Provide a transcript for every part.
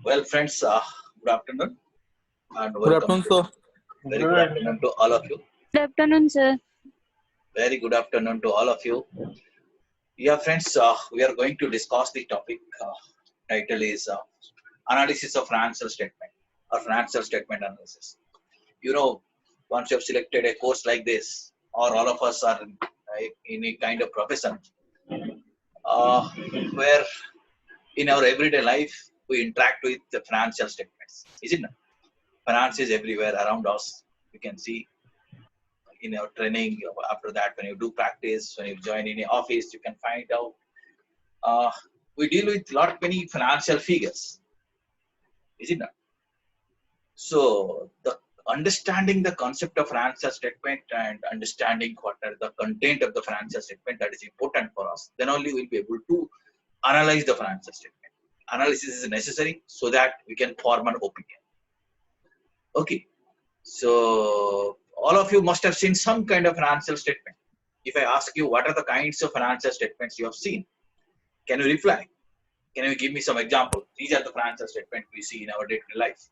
Well, friends, good afternoon and Good welcome afternoon, to sir. very good afternoon to all of you. Good afternoon, sir. Very good afternoon to all of you. Yeah, friends, we are going to discuss the topic. Title is Analysis of Financial Statement or Financial Statement Analysis. You know, once you have selected a course like this, or all of us are in a kind of profession uh, where in our everyday life we interact with the financial statements, isn't it? Finance is everywhere around us. You can see in your training. After that, when you do practice, when you join in an office, you can find out uh, we deal with lot many financial figures, is it not? So the understanding the concept of financial statement and understanding what are the content of the financial statement, that is important for us. Then only we'll be able to analyze the financial statement. Analysis is necessary so that we can form an opinion. Okay. So all of you must have seen some kind of financial statement. If I ask you what are the kinds of financial statements you have seen, can you reply? Can you give me some example? These are the financial statements we see in our day-to-day life.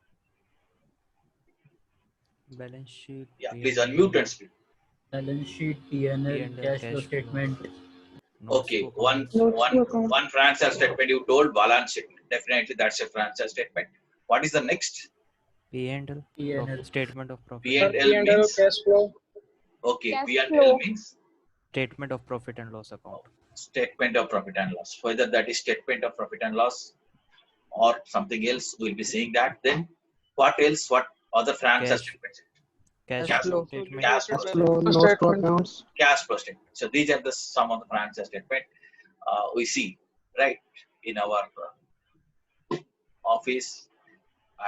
Balance sheet, Yeah, please unmute and speak. Balance sheet, P&L, P&L, cash flow statement. notes Okay, to one accounts, Notes one to account. one financial statement you told, balance sheet. Definitely that's a financial statement. What is the next? P&L, P&L. statement of profit and P&L loss, means? cash flow. Okay, Cash P&L flow. means statement of profit and loss account. statement of profit and loss. Whether that is statement of profit and loss or something else, we'll be seeing that. Then what else? What other financial Cash, statements? cash Cash flow flow. statement, Cash flow Cash statement. flow, notes to accounts. Cash flow statement. So these are the some of the financial statement we see right in our office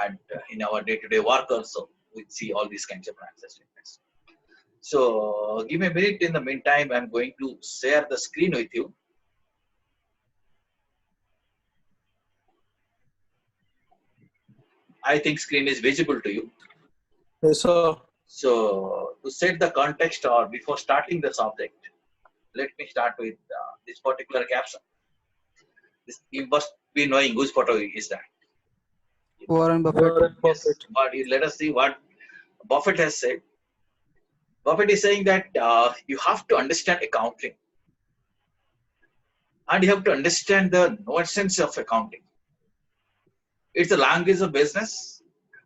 and in our day-to-day work also. We see all these kinds of financial statements. So give me a minute. In the meantime, I'm going to share the screen with you. I think screen is visible to you. Yes, sir. So to set the context or before starting the subject, let me start with this particular caption. You must be knowing whose photo is that. Warren Buffett. Warren Yes, Buffett. but let us see what Buffett has said. Buffett is saying that you have to understand accounting and you have to understand the nonsense of accounting. It's a language of business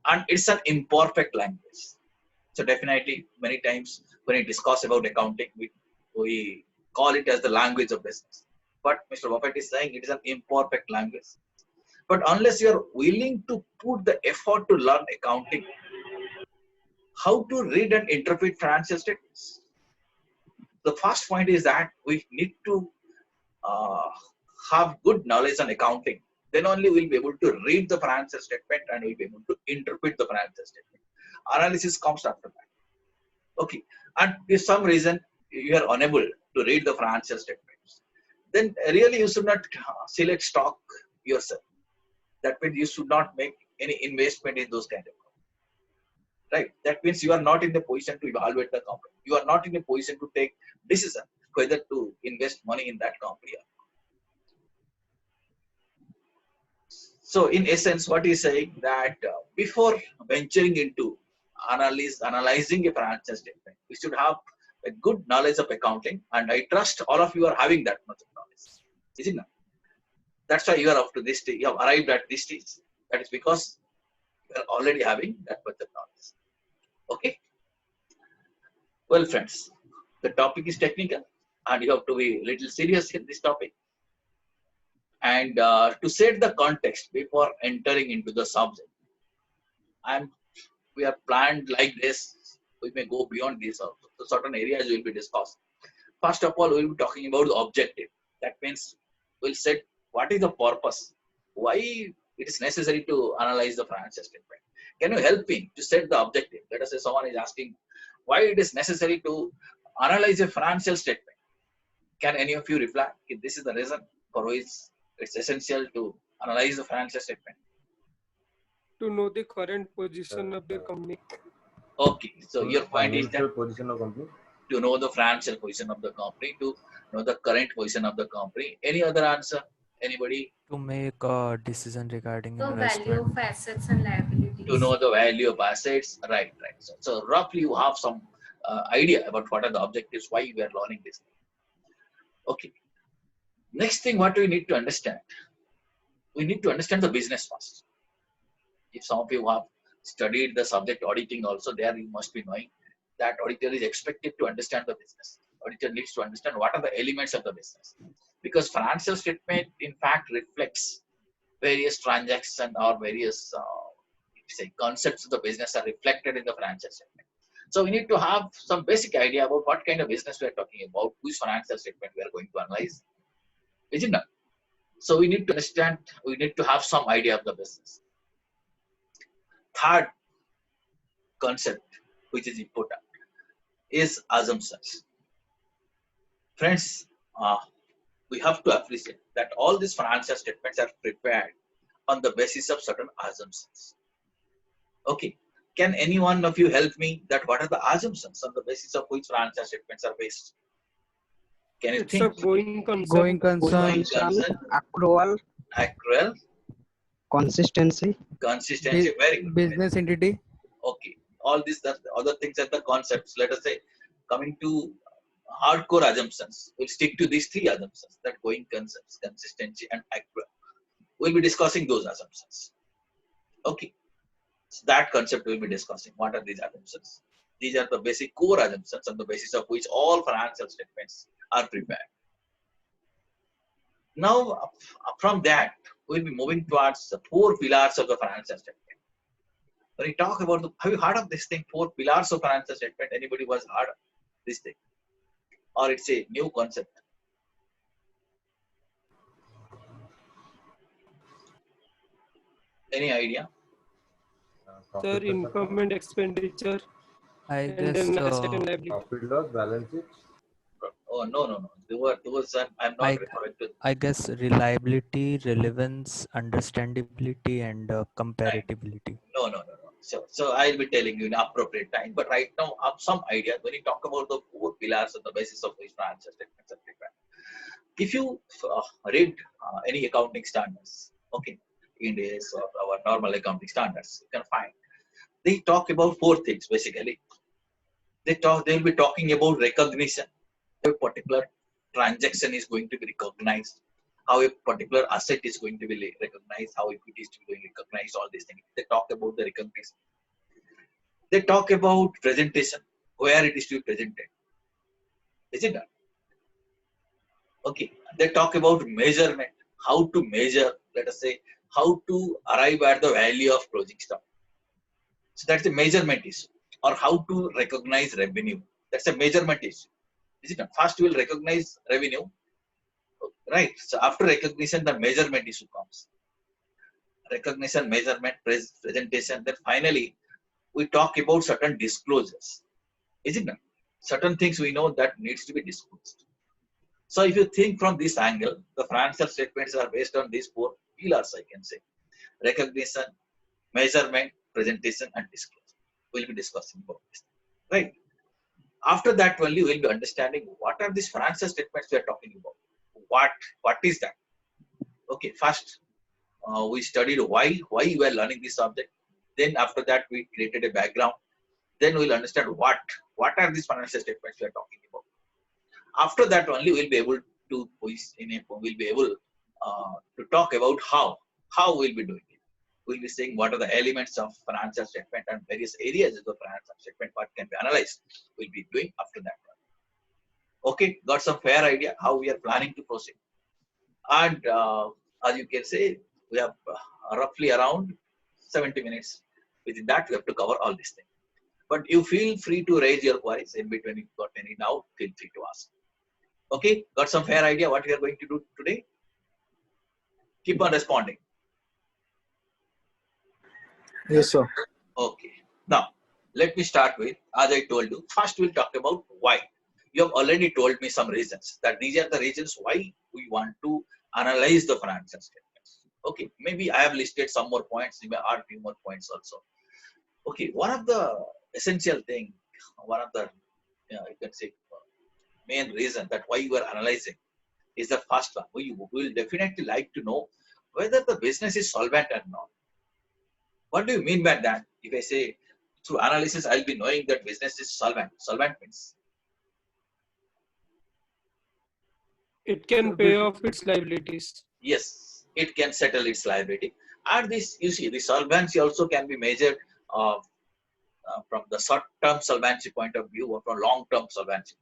and it's an imperfect language. So definitely many times when we discuss about accounting, we call it as the language of business. But Mr. Buffett is saying it is an imperfect language. But unless you are willing to put the effort to learn accounting, how to read and interpret financial statements? The first point is that we need to uh, have good knowledge on accounting. Then only we'll be able to read the financial statement and we'll be able to interpret the financial statement. Analysis comes after that. Okay. And if some reason you are unable to read the financial statements, then really you should not select stock yourself. That means you should not make any investment in those kind of companies. Right? That means you are not in the position to evaluate the company. You are not in a position to take decision whether to invest money in that company. So in essence, what he's saying that before venturing into analyzing a financial statement, we should have a good knowledge of accounting, and I trust all of you are having that much of knowledge. Is it not? That's why you are up to this stage. You have arrived at this stage. That is because you are already having that much of knowledge. Okay. Well, friends, the topic is technical, and you have to be a little serious in this topic. And to set the context before entering into the subject, we are planned like this. We may go beyond this also. So certain areas will be discussed. First of all, we'll be talking about the objective. That means we'll set what is the purpose, why it is necessary to analyze the financial statement. Can you help me to set the objective? Let us say someone is asking why it is necessary to analyze a financial statement. Can any of you reply? If this is the reason for which it's essential to analyze the financial statement. To know the current position of the company. Okay, so your point is that position of company. to know the financial position of the company, to know the current position of the company. Any other answer? Anybody? To make a decision regarding The value investment. of assets and To liabilities. know the value of assets. Right, right. So roughly you have some idea about what are the objectives, why we are learning this. Okay. Next thing, what we need to understand? We need to understand the business first. If some of you have studied the subject auditing also, there you must be knowing that auditor is expected to understand the business. Auditor needs to understand what are the elements of the business. Because financial statement, in fact, reflects various transactions or various say concepts of the business are reflected in the financial statement. So we need to have some basic idea about what kind of business we are talking about, which financial statement we are going to analyze. Isn't it? So we need to understand, we need to have some idea of the business. Third concept, which is important, is assumptions. Friends, we have to appreciate that all these financial statements are prepared on the basis of certain assumptions. Okay. Can any one of you help me that what are the assumptions on the basis of which financial statements are based? Can you It's a think? going concern. Going concern, Concern, accrual, accrual, consistency, consistency. Very good. business entity, Okay. All these the other things are the concepts. Let us say coming to hardcore assumptions. We'll stick to these three assumptions: that going concepts, consistency, and accrual. We'll be discussing those assumptions. Okay. So that concept we'll be discussing. What are these assumptions? These are the basic core assumptions on the basis of which all financial statements are prepared. Now, from that, we'll be moving towards the four pillars of the financial statement. When we talk about have you heard of this thing, four pillars of financial statement? Anybody was heard of this thing? Or it's a new concept? Any idea? Sir, income and expenditure, I and guess then asset and liability. Profit loss balance sheet. Oh no. Those I'm not referring to. I guess reliability, relevance, understandability, and Right. comparability. No. So I'll be telling you in appropriate time. But right now, have some idea when you talk about the four pillars on the basis of which financial statements are prepared. If you read any accounting standards, okay, India's or our normal accounting standards, you can find they talk about four things basically. They'll be talking about recognition. A particular transaction is going to be recognized, how a particular asset is going to be recognized, how equity is to be recognized, all these things. They talk about the recognition. They talk about presentation, where it is to be presented. Isn't it? Okay. They talk about measurement, how to measure, let us say, how to arrive at the value of closing stock. So that's a measurement issue. Or how to recognize revenue. That's a measurement issue. Is it not? First, we will recognize revenue, right? So after recognition, the measurement issue comes. Recognition, measurement, presentation. Then finally, we talk about certain disclosures. Is it not? Certain things we know that needs to be disclosed. So if you think from this angle, the financial statements are based on these four pillars, I can say: recognition, measurement, presentation, and disclosure. We'll be discussing about this, right? After that, only we'll be understanding what are these financial statements we are talking about. What is that? Okay, first we studied why we are learning this subject. Then after that, we created a background. Then we'll understand what are these financial statements we are talking about. After that, only we'll be able to to talk about how we'll be doing it. We'll be saying what are the elements of financial statement and various areas of the financial statement what can be analyzed. We'll be doing after that one. Okay, got some fair idea how we are planning to proceed. And as you can say, we have roughly around 70 minutes. Within that, we have to cover all these things. But you feel free to raise your queries in between. If you got any doubt, feel free to ask. Okay, got some fair idea what we are going to do today? Keep on responding. Yes, sir. Okay. Now, let me start with, as I told you, first we'll talk about why. You have already told me some reasons that these are the reasons why we want to analyze the financial statements. Okay, maybe I have listed some more points. You may add few more points also. Okay, one of the essential thing, one of the you can say main reason that why you are analyzing is the first one. We will definitely like to know whether the business is solvent or not. What do you mean by that? If I say through analysis, I'll be knowing that business is solvent. Solvent means It can pay off its liabilities. yes, it can settle its liability. And this, you see, the solvency also can be measured from the short-term solvency point of view or from long-term solvency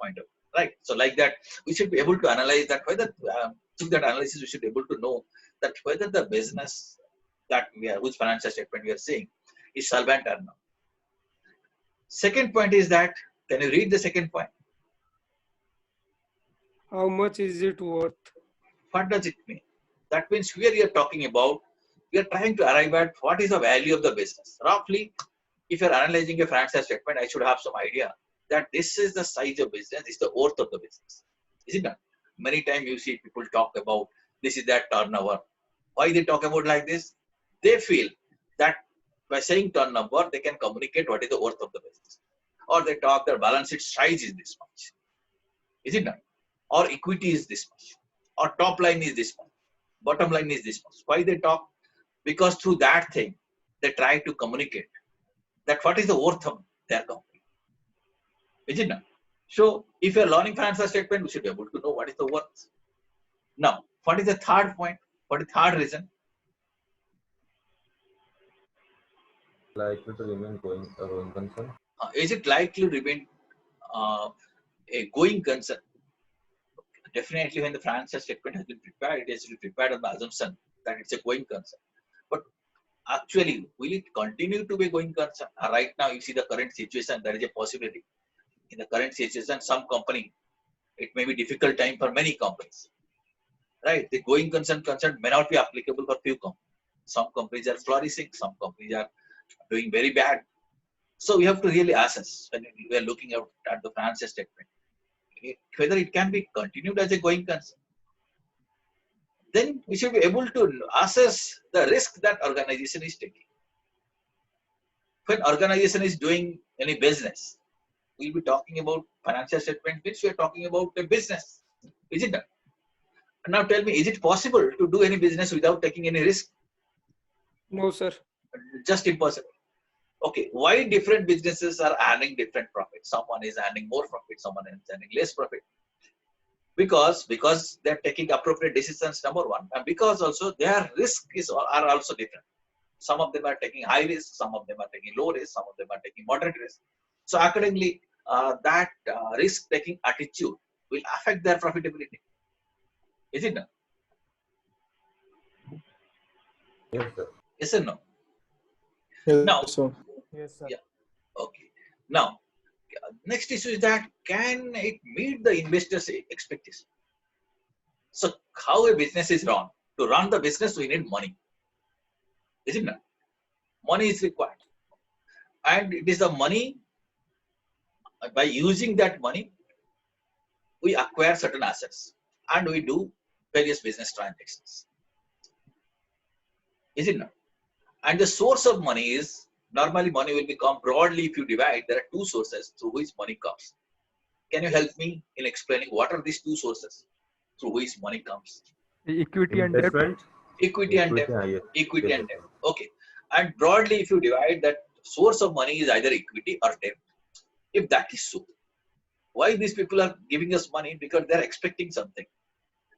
point of view, right? So like that, we should be able to analyze that whether through that analysis we should be able to know that whether the business that we are, whose financial statement we are seeing, is solvent or not. Second point is that, can you read the second point? How much is it worth? What does it mean? That means here you are talking about, we are trying to arrive at what is the value of the business. Roughly, if you are analyzing a financial statement, I should have some idea that this is the size of business, this is the worth of the business. Is it not? Many times you see people talk about this is that turnover. Why they talk about like this? They feel that by saying turnover, they can communicate what is the worth of the business. Or they talk their balance sheet size is this much. Is it not? Or equity is this much. Or top line is this much. Bottom line is this much. Why they talk? Because through that thing, they try to communicate that what is the worth of their company. Is it not? So, if you are learning financial statement, we should be able to know what is the worth. Now, what is the third point? What is the third reason? Likely to remain a going concern. Is it likely to remain a going concern? Definitely, when the financial statement has been prepared, it has to be prepared on the assumption that it's a going concern. But actually, will it continue to be going concern? Right now, you see the current situation, there is a possibility. In the current situation, some company, it may be difficult time for many companies. Right? The going concern may not be applicable for few companies. Some companies are flourishing, some companies are doing very bad. So we have to really assess when we are looking at the financial statement, whether it can be continued as a going concern. Then we should be able to assess the risk that organization is taking. When organization is doing any business, we'll be talking about financial statement, which we are talking about a business. Is it not? Now tell me, is it possible to do any business without taking any risk? No, sir. Just impossible. Okay, why different businesses are earning different profits? Someone is earning more profit, someone is earning less profit. Because they're taking appropriate decisions, number one, and because also their risk are also different. Some of them are taking high risk, some of them are taking low risk, some of them are taking moderate risk. So accordingly, that risk-taking attitude will affect their profitability. Is it not? Yes, sir. Yes or no? Yes, Now, sir. Yes, sir. Yeah. Okay. Now, next issue is that can it meet the investors' expectation? So, how a business is run? To run the business, we need money. Is it not? Money is required, and it is the money. By using that money, we acquire certain assets, and we do various business transactions. Is it not? And the source of money is, normally money will become broadly, if you divide, there are two sources through which money comes. Can you help me in explaining what are these two sources through which money comes? Equity and debt. Investment. Equity and debt. Yes. Equity Yes, and yes, debt. Okay. And broadly, if you divide, that source of money is either equity or debt. If that is so, why these people are giving us money? Because they're expecting something.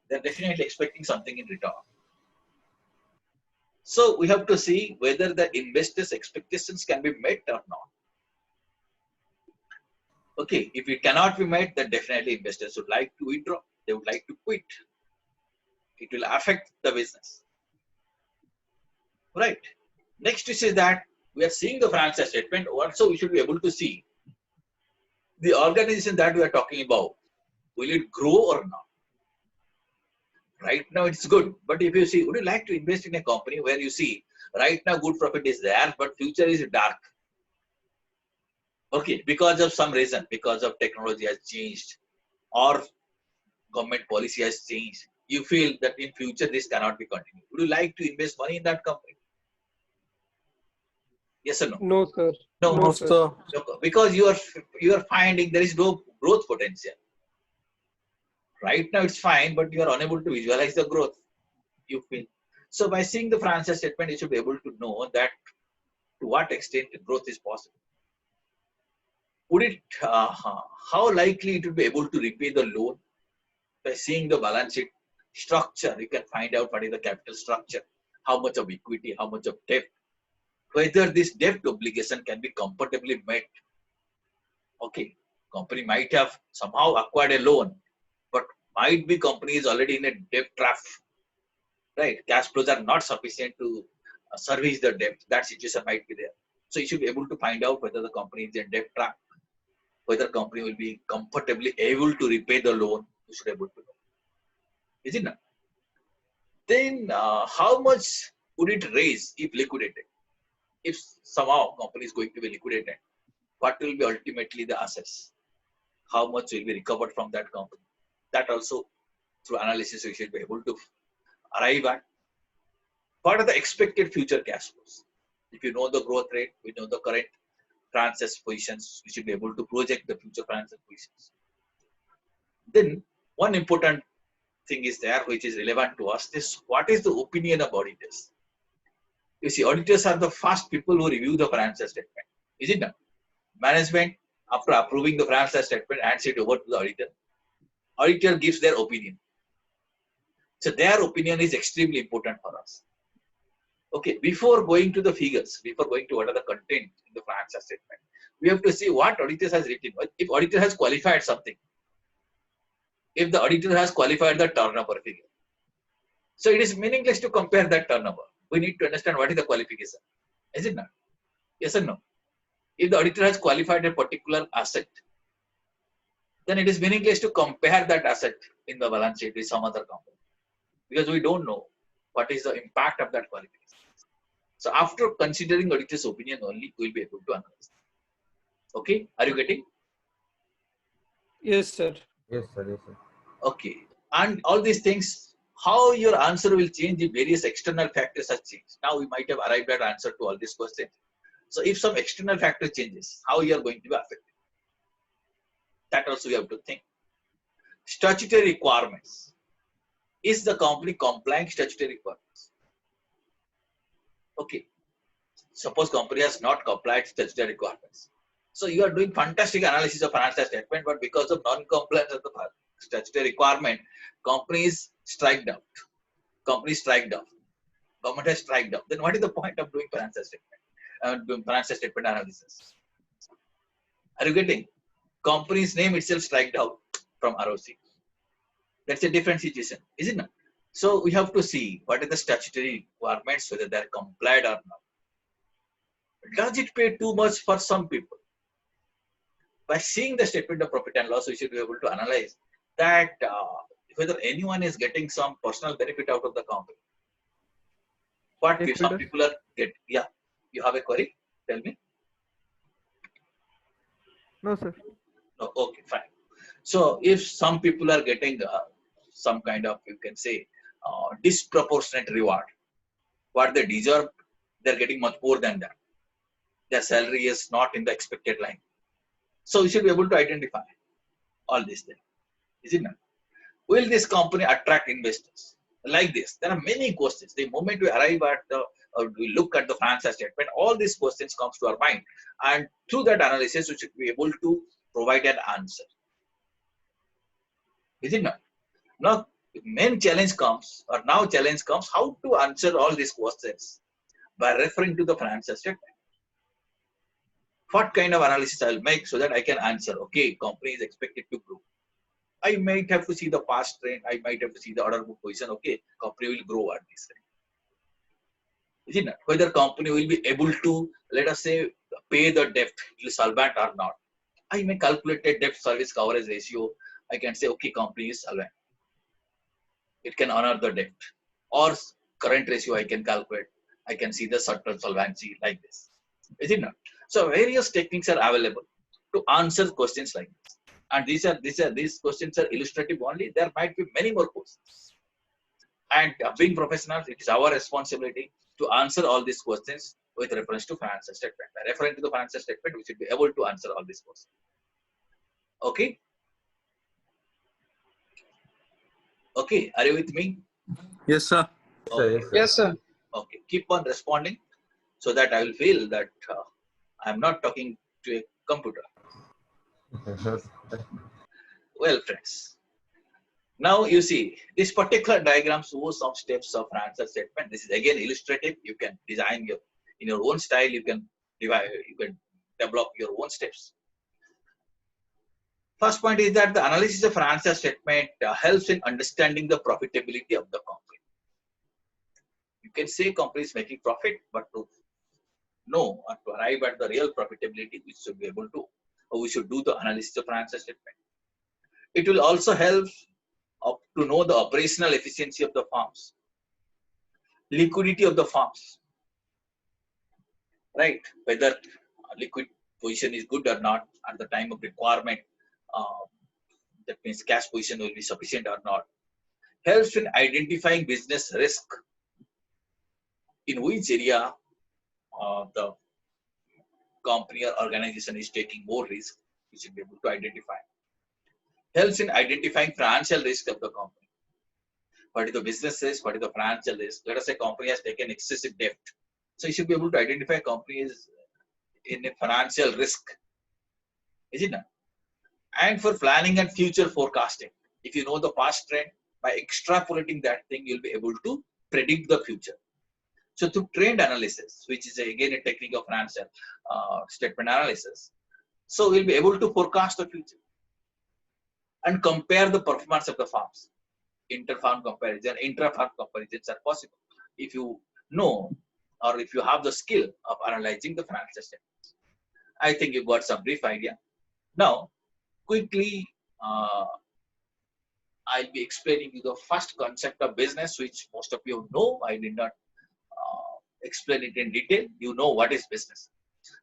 They're definitely expecting something in return. So we have to see whether the investors' expectations can be met or not. Okay, if it cannot be met, then definitely investors would like to withdraw. They would like to quit. It will affect the business. Right. Next is that we are seeing the financial statement. Also, we should be able to see the organization that we are talking about. Will it grow or not? Right now it's good, but if you see, would you like to invest in a company where you see right now good profit is there, but future is dark? Okay, because of some reason, because of technology has changed or government policy has changed, you feel that in future this cannot be continued. Would you like to invest money in that company? Yes or no? No, sir. No, No, sir. because you are finding there is no growth potential. Right now it's fine, but you are unable to visualize the growth. You feel. So by seeing the financial statement, you should be able to know that to what extent growth is possible. Would it, how likely it would be able to repay the loan? By seeing the balance sheet structure, you can find out what is the capital structure, how much of equity, how much of debt, whether this debt obligation can be comfortably met. Okay, company might have somehow acquired a loan, but might be company is already in a debt trap, right? Cash flows are not sufficient to service the debt. That situation might be there. So you should be able to find out whether the company is in debt trap, whether company will be comfortably able to repay the loan. You should be able to know. Is it not? Then how much would it raise if liquidated? If somehow company is going to be liquidated, what will be ultimately the assets? How much will be recovered from that company? That also through analysis we should be able to arrive at. What are the expected future cash flows? If you know the growth rate, we know the current financial positions, we should be able to project the future financial positions. Then one important thing is there which is relevant to us is what is the opinion of auditors? You see, auditors are the first people who review the financial statement. Is it not? Management, after approving the financial statement, hands it over to the auditor. Auditor gives their opinion. So their opinion is extremely important for us. Okay, before going to the figures, before going to what are the content in the financial statement, we have to see what auditor has written. If auditor has qualified something, if the auditor has qualified the turnover figure, so it is meaningless to compare that turnover. We need to understand what is the qualification. Is it not? Yes or no? If the auditor has qualified a particular asset, then it is meaningless to compare that asset in the balance sheet with some other company because we don't know what is the impact of that qualification. So after considering auditor's opinion only, we will be able to analyze. Okay, are you getting? Yes, sir. Yes, sir. Yes, sir. Okay, and all these things, how your answer will change if various external factors have changed. Now we might have arrived at answer to all these questions. So if some external factor changes, how you are going to be affected? That also you have to think. Statutory requirements. Is the company complying statutory requirements? Okay. Suppose company has not complied statutory requirements. So you are doing fantastic analysis of financial statement, but because of non-compliance of the statutory requirement, company is striked out. Company is striked out. Government has striked out. Then what is the point of doing financial statement? Doing financial statement analysis. Are you getting? Company's name itself striked out from ROC. That's a different situation, is it not? So we have to see what are the statutory requirements, whether they are complied or not. Does it pay too much for some people? By seeing the statement of profit and loss, we should be able to analyze that whether anyone is getting some personal benefit out of the company. What if some people are get? Yeah, you have a query? Tell me. No, sir. No, okay, fine. So if some people are getting some kind of, you can say, disproportionate reward, what they deserve, they're getting much more than that. Their salary is not in the expected line. So we should be able to identify all these things. Is it not? Will this company attract investors? Like this, there are many questions. The moment we arrive at the, we look at the financial statement, all these questions comes to our mind. And through that analysis, we should be able to provide an answer. Is it not? Now, main challenge comes, or now challenge comes, how to answer all these questions by referring to the financial statement. What kind of analysis I'll make so that I can answer, okay, company is expected to grow. I might have to see the past trend, I might have to see the order book position, okay, company will grow at this rate. Is it not? Whether company will be able to, let us say, pay the debt, solvent or not. I may calculate a debt service coverage ratio. I can say, okay, company is solvent. It can honor the debt. Or current ratio I can calculate. I can see the certain solvency like this. Is it not? So various techniques are available to answer questions like this. And these questions are illustrative only. There might be many more questions. And being professionals, it is our responsibility to answer all these questions with reference to financial statement. By referring to the financial statement, we should be able to answer all these questions. Okay. Okay, are you with me? Yes, sir. Okay. Yes, sir. Yes, sir. Okay, keep on responding so that I will feel that I'm not talking to a computer. Yes. Well, friends, now you see this particular diagram shows some steps of answer statement. This is again illustrative. You can design your in your own style. You can develop your own steps. First point is that the analysis of an answer statement helps in understanding the profitability of the company. You can say company is making profit, but to know or to arrive at the real profitability, we should be able to, or we should do the analysis of an answer statement. It will also help to know the operational efficiency of the farms, liquidity of the farms, right? Whether liquid position is good or not at the time of requirement. Uh, that means cash position will be sufficient or not. Helps in identifying business risk, in which area the company or organization is taking more risk. We should be able to identify. Helps in identifying financial risk of the company. What is the business risk? What is the financial risk? Let us say company has taken excessive debt. So you should be able to identify company is in a financial risk. Is it not? And for planning and future forecasting, if you know the past trend, by extrapolating that thing, you'll be able to predict the future. So through trend analysis, which is again a technique of financial statement analysis, so we'll be able to forecast the future and compare the performance of the farms. Inter-farm comparison, intra-farm comparisons are possible if you know or if you have the skill of analyzing the financial statements. I think you got some brief idea. Now, quickly, I'll be explaining you the first concept of business, which most of you know. I did not explain it in detail. You know what is business.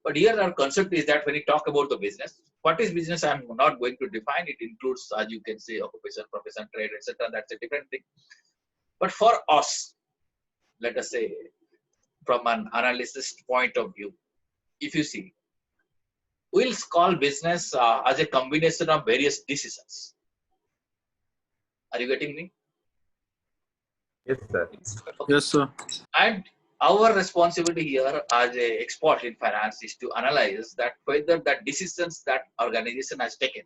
But here our concept is that when you talk about the business, what is business? I'm not going to define. It includes, as you can say, occupation, profession, trade, etc. That's a different thing. But for us, let us say, from an analysis point of view, if you see, we'll call business as a combination of various decisions. Are you getting me? Yes, sir. Yes, sir. And our responsibility here as a expert in finance is to analyze that whether the decisions that organization has taken,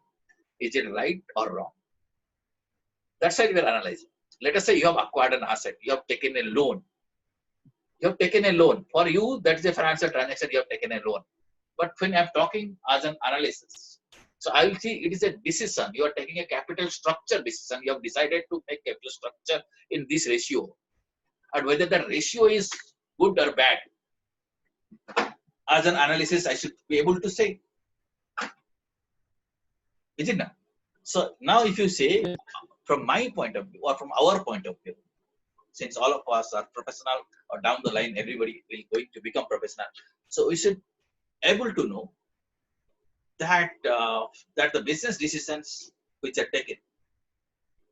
is it right or wrong? That's why we are analyzing. Let us say you have acquired an asset, you have taken a loan. You have taken a loan. For you, that is a financial transaction, you have taken a loan. But when I'm talking as an analysis, so I will see it is a decision. You are taking a capital structure decision. You have decided to make capital structure in this ratio. And whether that ratio is good or bad, as an analysis, I should be able to say. Is it not? So now if you say, from my point of view or from our point of view, since all of us are professional or down the line, everybody will going to become professional. So we should able to know that that the business decisions which are taken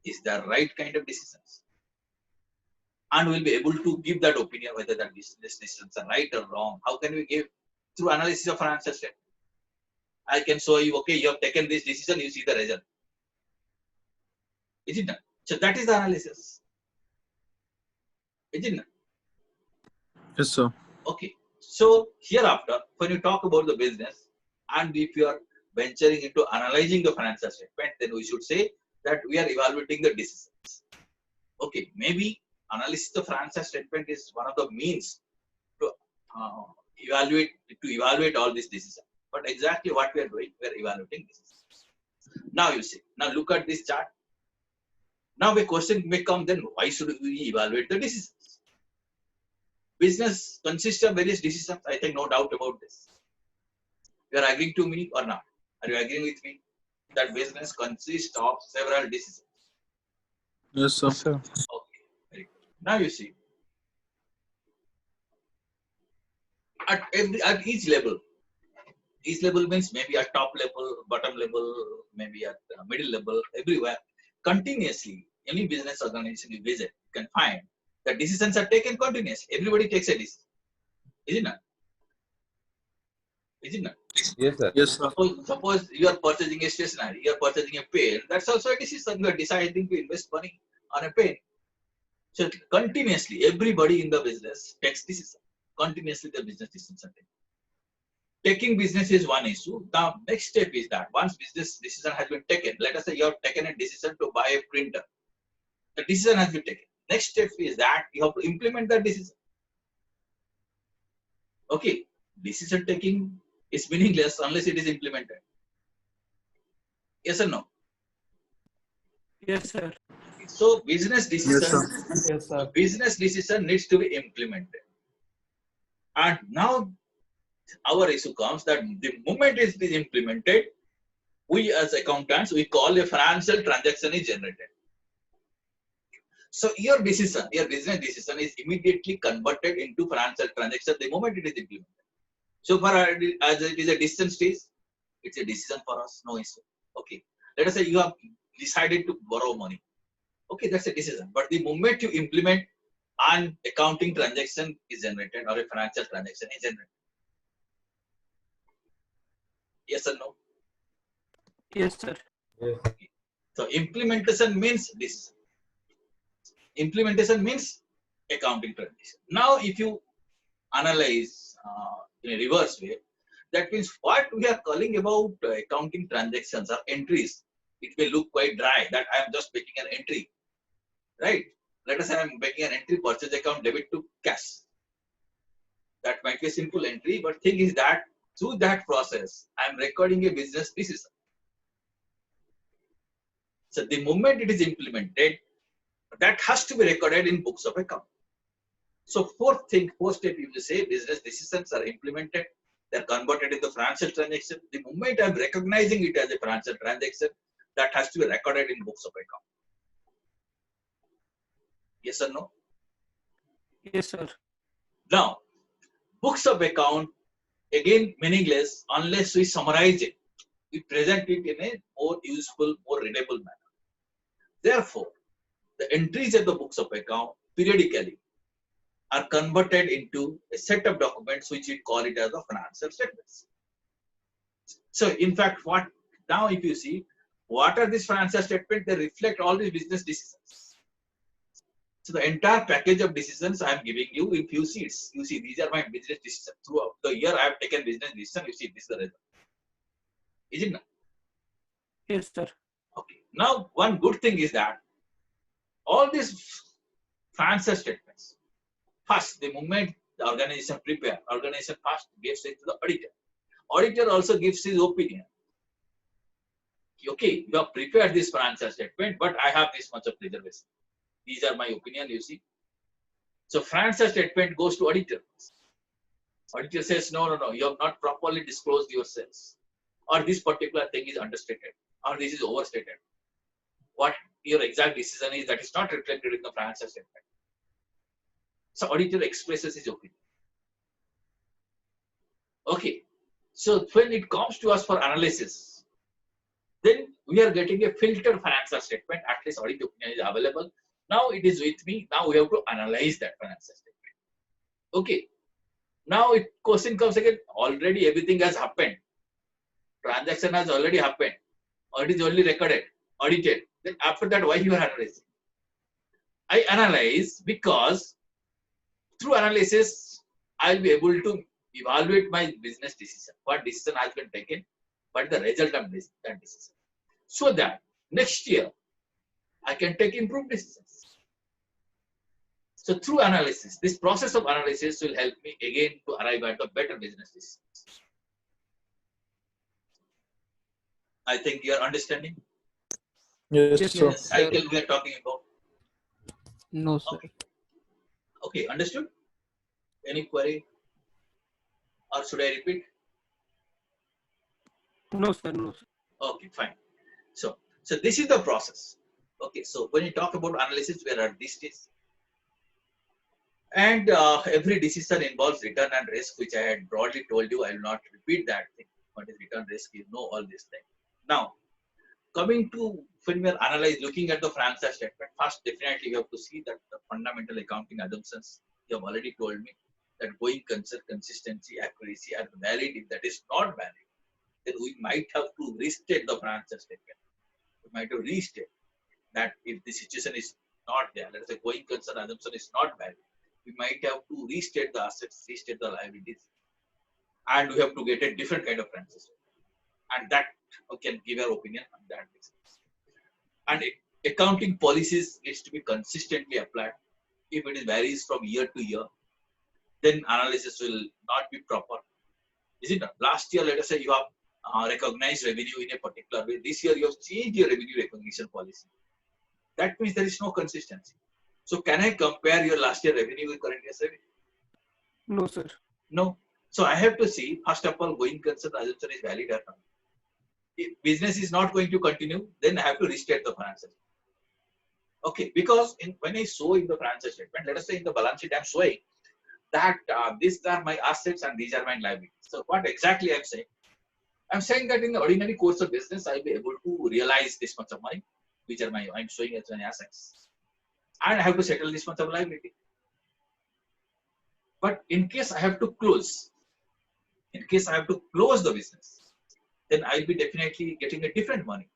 is the right kind of decisions. And we'll be able to give that opinion whether that business decisions are right or wrong. How can we give? Through analysis of financial statement. I can show you, okay, you have taken this decision, you see the result. Is it not? So that is the analysis. Is it not? Yes, sir. Okay. So hereafter, when you talk about the business, and if you are venturing into analyzing the financial statement, then we should say that we are evaluating the decisions. Okay, maybe analysis of financial statement is one of the means to evaluate all these decisions. But exactly what we are doing, we are evaluating decisions. Now you see. Now look at this chart. Now a question may come, then why should we evaluate the decisions? Business consists of various decisions. I think no doubt about this. You are agreeing to me or not? Are you agreeing with me that business consists of several decisions? Yes, sir. Sir. Okay, very good. Now you see, at each level means maybe at top level, bottom level, maybe at middle level, everywhere. Continuously, any business organization you visit, you can find that decisions are taken continuously. Everybody takes a decision. Is it not? Is it not? Yes, sir. Yes, sir. Suppose you are purchasing a stationery, you are purchasing a pen. That's also a decision. You are deciding to invest money on a pen. So continuously, everybody in the business takes decision. Continuously, the business decisions are taken. Taking business is one issue. The next step is that once business decision has been taken, let us say you have taken a decision to buy a printer. The decision has been taken. Next step is that you have to implement that decision. Okay, decision taking is meaningless unless it is implemented. Yes or no? Yes, sir. So business Yes, decision, sir. Yes, sir. business decision needs to be implemented. And now our issue comes that the moment it is implemented, we as accountants, we call a financial transaction is generated. So your decision, your business decision is immediately converted into financial transaction the moment it is implemented. So for as it is a decision stage, it's a decision for us, no issue. Okay. Let us say you have decided to borrow money. Okay, that's a decision. But the moment you implement, an accounting transaction is generated or a financial transaction is generated. Yes or no? Yes, sir. Yes. So implementation means this. Implementation means accounting transaction. Now, if you analyze in a reverse way, that means what we are calling about accounting transactions or entries, it may look quite dry that I am just making an entry, right? Let us say I am making an entry, purchase account, debit to cash. That might be a simple entry, but thing is that through that process, I am recording a business decision. So the moment it is implemented, that has to be recorded in books of account. So fourth step, you will say business decisions are implemented, they are converted into financial transaction. The moment I am recognizing it as a financial transaction, that has to be recorded in books of account. Yes or no? Yes, sir. Now, books of account, again meaningless unless we summarize it. We present it in a more useful, more readable manner. Therefore, the entries of the books of account periodically are converted into a set of documents which we call it as the financial statements. So, in fact, what now if you see, what are these financial statements? They reflect all these business decisions. So, the entire package of decisions I am giving you in few sheets. You see, these are my business decisions. Throughout the year, I have taken business decision. You see, this is the result. Is it not? Yes, sir. Okay. Now, one good thing is that all these financial statements, first, the moment the organization prepare, organization first gives it to the auditor. Auditor also gives his opinion. Okay, you have prepared this financial statement, but I have this much of reservation. These are my opinion, you see. So financial statement goes to auditor. Auditor says, no, you have not properly disclosed your sales. Or this particular thing is understated. Or this is overstated. What your exact decision is, that is not reflected in the financial statement. So auditor expresses his opinion. Okay. So when it comes to us for analysis, then we are getting a filtered financial statement. At least audit opinion is available. Now it is with me. Now we have to analyze that financial statement. Okay. Now question comes again. Already everything has happened. Transaction has already happened. Or it is only recorded, audited. Then after that, why you are analyzing? I analyze because through analysis, I will be able to evaluate my business decision. What decision has been taken, what is the result of that decision. So that next year, I can take improved decisions. So through analysis, this process of analysis will help me again to arrive at the better business decisions. I think you are understanding. Yes, Yes, sir. yes, sir. Cycle we are talking about. No, sir. Okay, understood? Any query? Or should I repeat? No, sir. No, sir. Okay, fine. So this is the process. Okay, so when you talk about analysis, we are at this stage. And every decision involves return and risk, which I had broadly told you. I will not repeat that thing. What is return risk? You know all these things. Now, coming to when we are looking at the financial statement, first definitely you have to see that the fundamental accounting assumptions you have already told me that going concern, consistency, accuracy are valid. If that is not valid, then we might have to restate the financial statement. We might have restate that if the situation is not there, let us say going concern assumption is not valid, we might have to restate the assets, restate the liabilities, and we have to get a different kind of transaction. And that we can give our opinion on that basis. And accounting policies is to be consistently applied. If it varies from year to year, then analysis will not be proper. Is it not? Last year, let us say you have recognized revenue in a particular way. This year, you have changed your revenue recognition policy. That means there is no consistency. So, can I compare your last year revenue with current year's revenue? No, sir. No. So, I have to see, first of all, going concern assumption is valid or not. If business is not going to continue, then I have to restate the financial. Okay, because when I show in the financial statement, let us say in the balance sheet, I'm showing that these are my assets and these are my liabilities. So, what exactly I'm saying? I'm saying that in the ordinary course of business, I'll be able to realize this much of money, which are I'm showing as my assets, and I have to settle this much of liability. But in case I have to close, the business, then I'll be definitely getting a different money.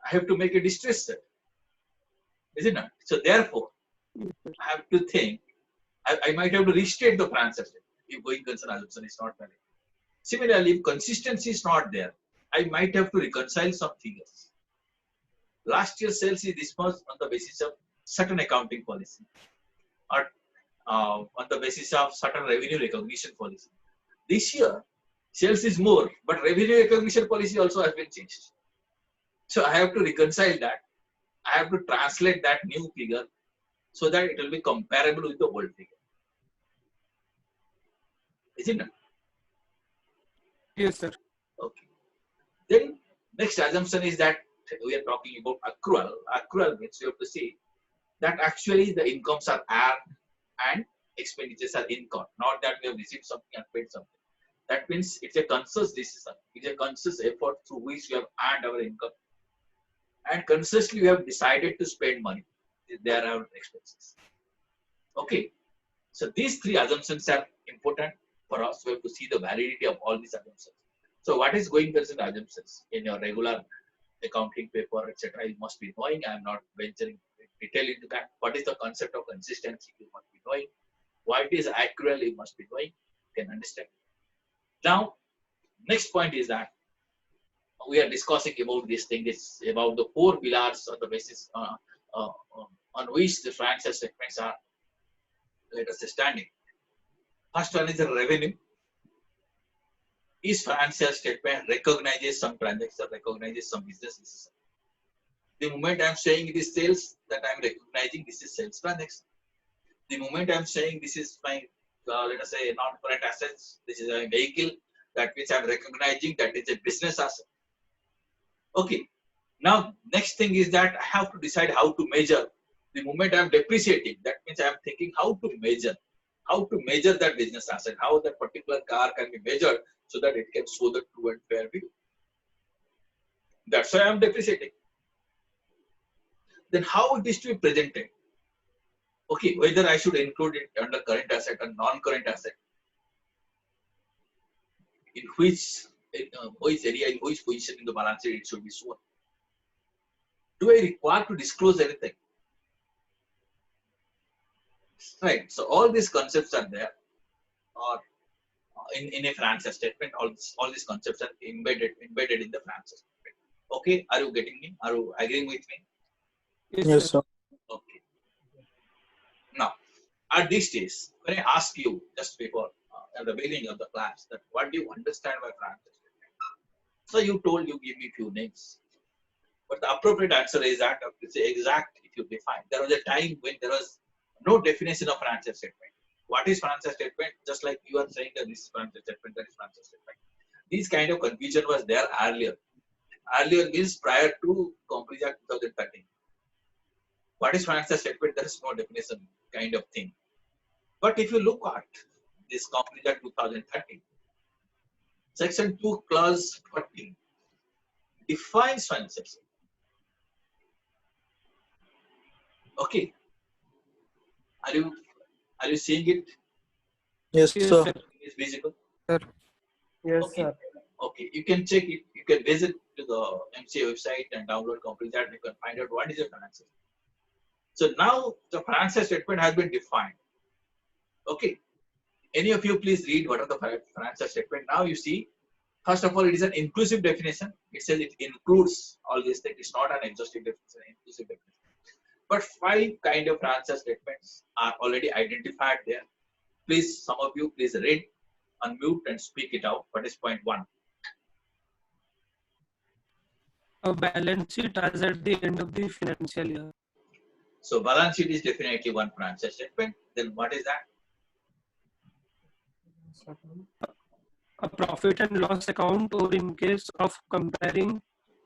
I have to make a distress sale, is it not? So therefore, I have to think, I might have to restate the financial statement if going concern assumption is not valid. Similarly, if consistency is not there, I might have to reconcile some figures. Last year's sales is dispersed on the basis of certain accounting policy, or on the basis of certain revenue recognition policy. This year, sales is more, but revenue recognition policy also has been changed. So I have to reconcile that. I have to translate that new figure so that it will be comparable with the old figure. Is it not? Yes, sir. Okay. Then next assumption is that we are talking about accrual. Accrual means you have to see that actually the incomes are earned and expenditures are incurred. Not that we have received something and paid something. That means it's a conscious decision. It's a conscious effort through which we have earned our income. And consciously we have decided to spend money. There are our expenses. Okay. So these three assumptions are important for us. We have to see the validity of all these assumptions. So what is going concern assumptions in your regular accounting paper, etc. You must be knowing. I am not venturing detail into that. What is the concept of consistency? You must be knowing. What is accrual? You must be knowing. You can understand. Now, next point is that we are discussing about this thing. It's about the 4 pillars on the basis on which the financial statements are, let us say, standing. First one is the revenue. Each financial statement recognizes some transaction, recognizes some business decision. The moment I'm saying it is sales, that I'm recognizing this is sales transaction. The moment I'm saying this is my, let us say, non-current assets, this is a vehicle, that means I'm recognizing that is a business asset. Okay. Now, next thing is that I have to decide how to measure. The moment I'm depreciating, that means I'm thinking how to measure that business asset, how that particular car can be measured so that it can show the true and fair view. That's why I'm depreciating. Then how it is to be presented? Okay, whether I should include it under current asset or non-current asset, in which area, in which position in the balance sheet it should be shown. Do I require to disclose anything? Right. So all these concepts are there, or in a financial statement. All these concepts are embedded in the financial statement. Okay, are you getting me? Are you agreeing with me? Yes, sir. Okay. Now, at this stage, when I ask you just before at the beginning of the class that what do you understand by financial statement? So you told you give me few names, but the appropriate answer is that it's exact if you define. There was a time when there was no definition of financial statement. What is financial statement? Just like you are saying that this is financial statement, that is financial statement. This kind of confusion was there earlier. Earlier means prior to Companies Act 2013. What is financial statement? There is no definition kind of thing. But if you look at this Companies Act 2013, Section 2, Clause 14 defines financial statement. Okay. Are you seeing it? Yes, Yes, sir. sir. Is visible? Yes, Okay. sir. Okay. You can check it. You can visit to the MCA website and download Companies Act. You can find out what is a financial statement. So now the financial statement has been defined. Okay. Any of you please read what are the financial statement. Now you see, first of all, it is an inclusive definition. It says it includes all these things. It's not an exhaustive definition, inclusive definition. But 5 kind of financial statements are already identified there. Please, some of you, please read, unmute and speak it out. What is point 1? A balance sheet as at the end of the financial year. So balance sheet is definitely one financial statement. Then what is that? A profit and loss account, or in case of comparing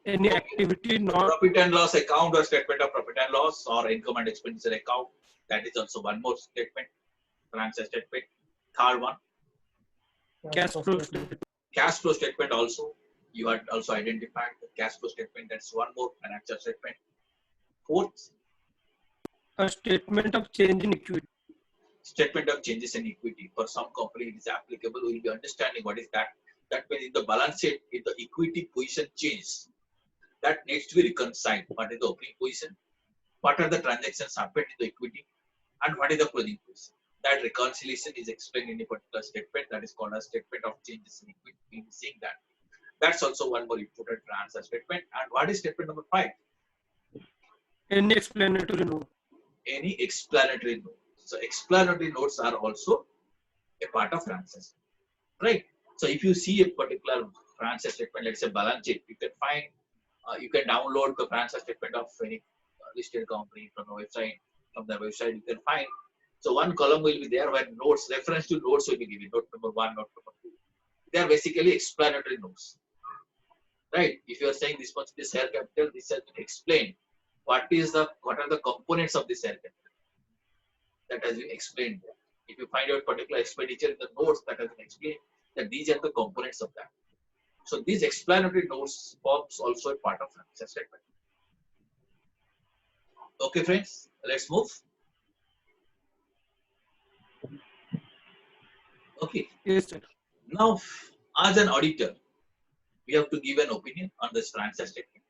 any activity not Profit and loss account or statement of profit and loss or income and expenditure account. That is also one more statement, financial statement. Third one, cash flow statement. cash flow statement also. You had also identified the cash flow statement. That's one more financial statement. Fourth, A statement of change in equity. statement of changes in equity. For some company, it is applicable. We will be understanding what is that. That means in the balance sheet, if the equity position changes, that needs to be reconciled. What is the opening position? What are the transactions happened in the equity? And what is the closing position? That reconciliation is explained in a particular statement. That is called a statement of changes in equity. We will be seeing that. That's also one more important financial statement. And what is statement number 5? Any explanatory note. Any explanatory note. So explanatory notes are also a part of financial statement, right? So if you see a particular financial statement, let's say balance sheet, you can find, you can download the financial statement of any listed company from the website. From the website, you can find. So one column will be there where notes, reference to notes will be given. Note number 1, note number 2. They are basically explanatory notes, right? If you are saying this much is share capital, this has been explained. What are the components of this share capital? That has been explained there. If you find out particular expenditure in the notes, that has been explained that these are the components of that. So these explanatory notes forms also a part of financial statement. Okay, friends, let's move. Okay. Yes, sir. Now, as an auditor, we have to give an opinion on this financial statement.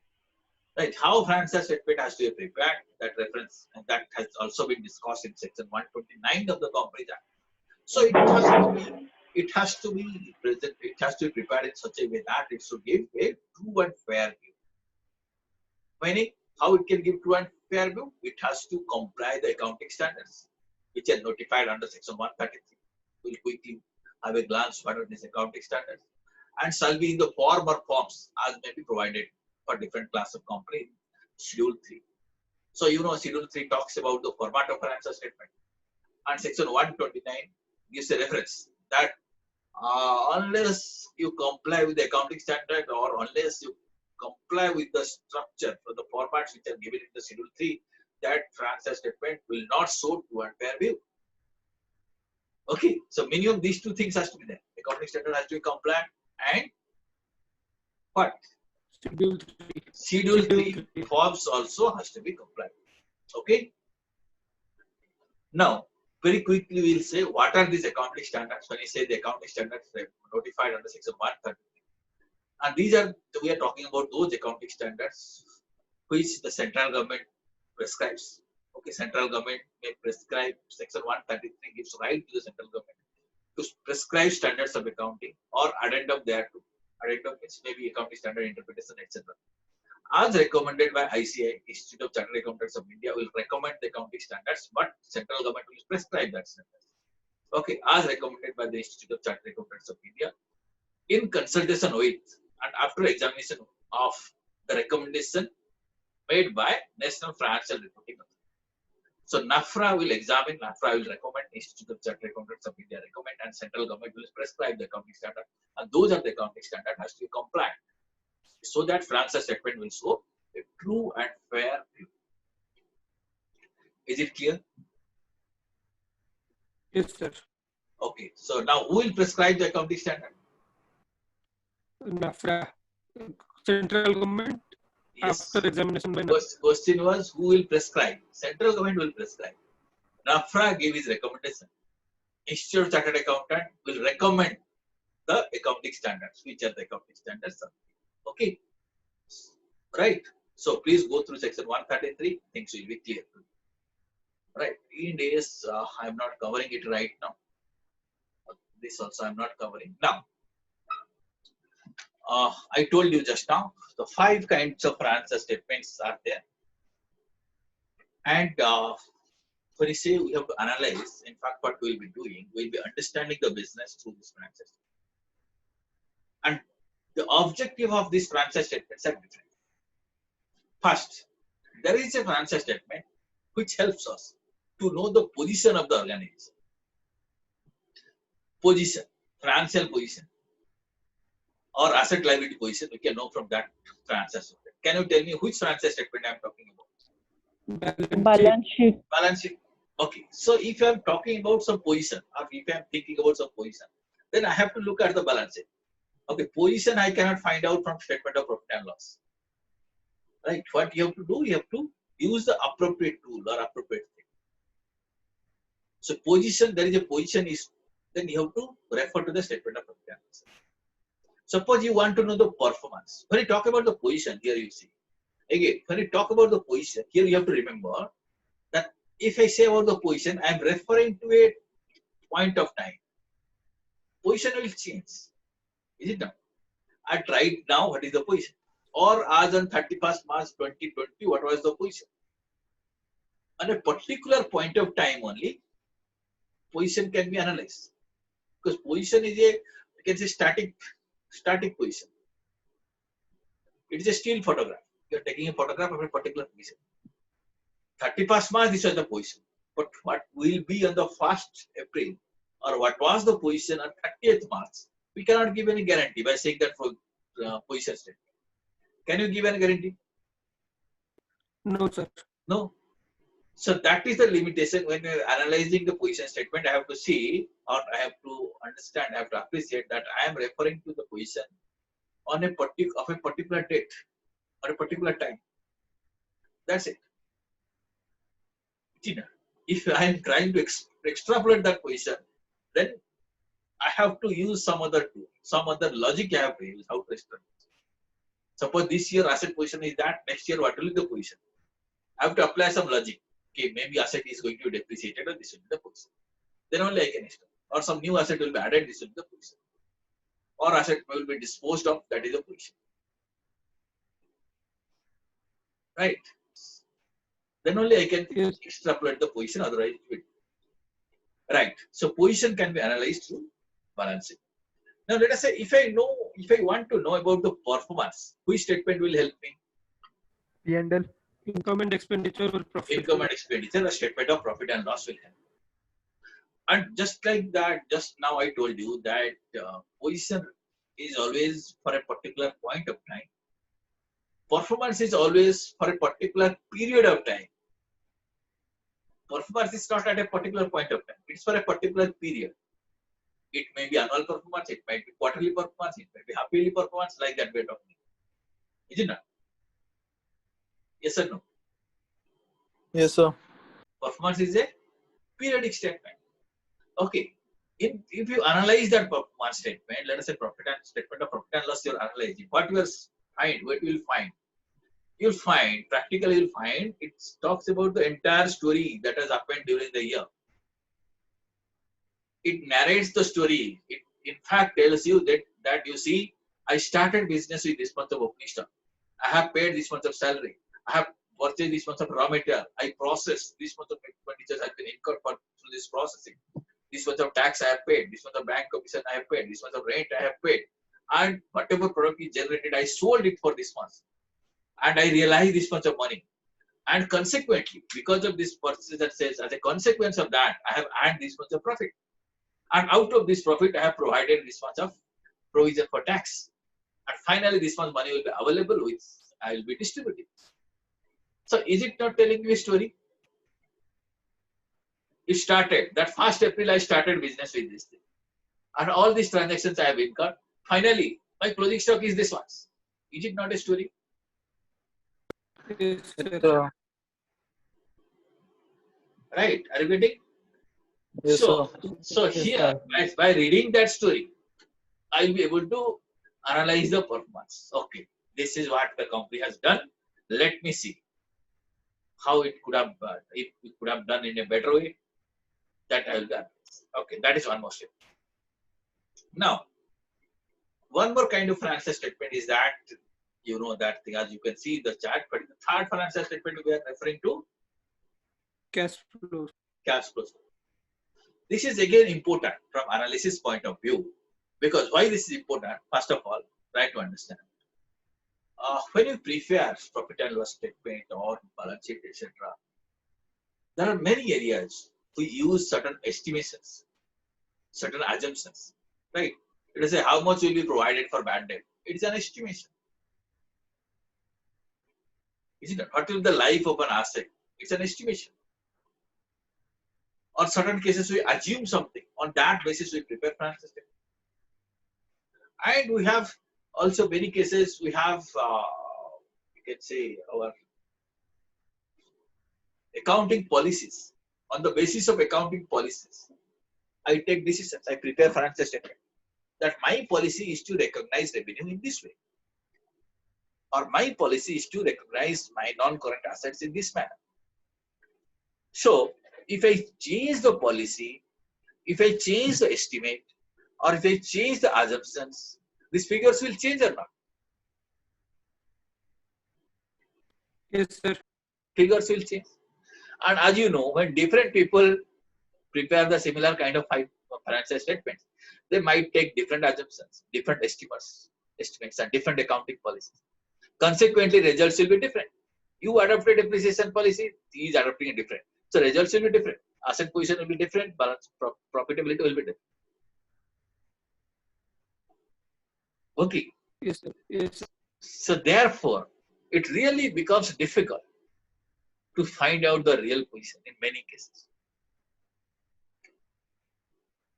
Right? How financial statement has to be prepared, that reference, and that has also been discussed in section 129 of the Companies Act. So it has to be prepared in such a way that it should give a true and fair view. Meaning, how it can give true and fair view? It has to comply the accounting standards, which are notified under section 133. We'll quickly have a glance what are these accounting standards, and shall be in the form or forms as may be provided for different class of company. Schedule 3. So Schedule 3 talks about the format of financial statement, and section 129 gives a reference that unless you comply with the accounting standard or unless you comply with the structure or the formats which are given in the Schedule 3, that financial statement will not show true and fair view. Okay, so minimum these 2 things has to be there. Accounting standard has to be compliant, and what? Schedule 3. Schedule 3 forms also has to be compliant. Okay. Now, very quickly we'll say what are these accounting standards. When you say the accounting standards, they're notified under section 133. And we are talking about those accounting standards which the central government prescribes. Okay, central government may prescribe. Section 133 gives right to the central government to prescribe standards of accounting or addendum thereto. Addendum means maybe accounting standard interpretation, etc. As recommended by ICAI, Institute of Chartered Accountants of India, will recommend the accounting standards, but central government will prescribe that standards. Okay, as recommended by the Institute of Chartered Accountants of India, in consultation with and after examination of the recommendation made by National Financial Reporting Authority. So NAFRA will examine, NAFRA will recommend, Institute of Chartered Accountants of India recommend, and central government will prescribe the accounting standard. And those are the accounting standard has to be compliant, so that financial statement will show a true and fair view. Is it clear? Yes, sir. Okay. So now who will prescribe the accounting standard? NAFRA. Central government. Yes. After examination by NAFRA. Question was who will prescribe? Central government will prescribe. NAFRA gave his recommendation. Institute of Chartered Accountant will recommend the accounting standards. Which are the accounting standards? Okay. Right. So please go through section 133. Things will be clear. Right. In days, I'm not covering it right now. This also I'm not covering. Now, I told you just now, the 5 kinds of financial statements are there. And when you say we have to analyze, in fact, what we'll be doing, we'll be understanding the business through this financial statement. And the objective of these financial statements are different. First, there is a financial statement which helps us to know the position of the organization. Position, financial position, or asset liability position, we can know from that financial statement. Can you tell me which financial statement I'm talking about? Balance sheet. Balance sheet. Okay. So if I'm talking about some position, or if I'm thinking about some position, then I have to look at the balance sheet. Okay, position I cannot find out from statement of profit and loss. Right? What you have to do, you have to use the appropriate tool or appropriate thing. So position, there is a position is, then you have to refer to the statement of profit and loss. Suppose you want to know the performance. When you talk about the position, here you see. Again, when you talk about the position, here you have to remember that if I say about the position, I am referring to a point of time. Position will change. Is it not? At right now, what is the position? Or as on 31st March 2020, what was the position? On a particular point of time only, position can be analyzed. Because position is a, you can say static position. It is a still photograph. You are taking a photograph of a particular position. 31st March, this was the position. But what will be on the 1st April, or what was the position on 30th March, we cannot give any guarantee by saying that for position statement. Can you give any guarantee? No, sir. No. So that is the limitation when you're analyzing the position statement. I have to see, or I have to understand, I have to appreciate that I am referring to the position on a particular date or a particular time. That's it. If I am trying to extrapolate that position, then I have to use some other tool, some other logic I have to use how to extrapolate. Suppose this year asset position is that, next year what will be the position? I have to apply some logic. Okay, maybe asset is going to be depreciated or this will be the position. Then only I can extract. Or some new asset will be added, this will be the position. Or asset will be disposed of, that is the position. Right? Then only I can extrapolate the position, otherwise it will. Right. So position can be analyzed through balancing. Now let us say if I want to know about the performance, which statement will help me? P&L. Income and expenditure or profit. Income and expenditure, a statement of profit and loss will help. And just like that, just now I told you that position is always for a particular point of time. Performance is always for a particular period of time. Performance is not at a particular point of time. It's for a particular period. It may be annual performance, it might be quarterly performance, it might be half-yearly performance, like that we're talking. Is it not? Yes or no? Yes, sir. Performance is a periodic statement. Okay. If you analyze that performance statement, let us say statement of profit and loss, you're analyzing. What you will find? You'll find, practically you'll find, it talks about the entire story that has happened during the year. It narrates the story. It in fact tells you that you see, I started business with this much of opening stock. I have paid this much of salary. I have purchased this much of raw material. I processed this much of expenditures have been incurred through this processing. This much of tax I have paid. This much of bank commission I have paid. This much of rent I have paid. And whatever product is generated, I sold it for this much. And I realized this much of money. And consequently, because of this purchase that says, as a consequence of that, I have earned this much of profit. And out of this profit, I have provided this much of provision for tax. And finally, this much money will be available, which I will be distributing. So, is it not telling me a story? It started, that 1st April, I started business with this thing. And all these transactions I have incurred. Finally, my closing stock is this one. Is it not a story? Yes, sir. Yes, sir. Right? Are you getting? Yes, So sir. here, by reading that story, I will be able to analyze the performance. Okay, this is what the company has done. Let me see how it could have, if we could have done in a better way, that I will be analyzed. Okay, that is one more step. Now, one more kind of financial statement is that, you know, that thing, as you can see in the chart, but the third financial statement we are referring to Cash flows. cash flow. This is again important from analysis point of view, because why this is important? First of all, try to understand. When you prepare profit and loss statement or balance sheet, etc., there are many areas we use certain estimations, certain assumptions, right? Let us say how much will be provided for bad debt. It is an estimation. Isn't it? What will be the life of an asset? It's an estimation. Or certain cases we assume something. On that basis, we prepare financial statement. And we have also many cases we have, you can say, our accounting policies. On the basis of accounting policies, I take decisions. I prepare financial statement. That my policy is to recognize revenue in this way. Or my policy is to recognize my non-current assets in this manner. So, if I change the policy, if I change the estimate, or if I change the assumptions, these figures will change or not? Yes, sir. Figures will change. And as you know, when different people prepare the similar kind of financial statements, they might take different assumptions, different estimates, and different accounting policies. Consequently, results will be different. You adopted a depreciation policy, he is adopting a different. So results will be different. Asset position will be different, balance profitability will be different. Okay. Yes, sir. Yes, sir. So therefore, it really becomes difficult to find out the real position in many cases.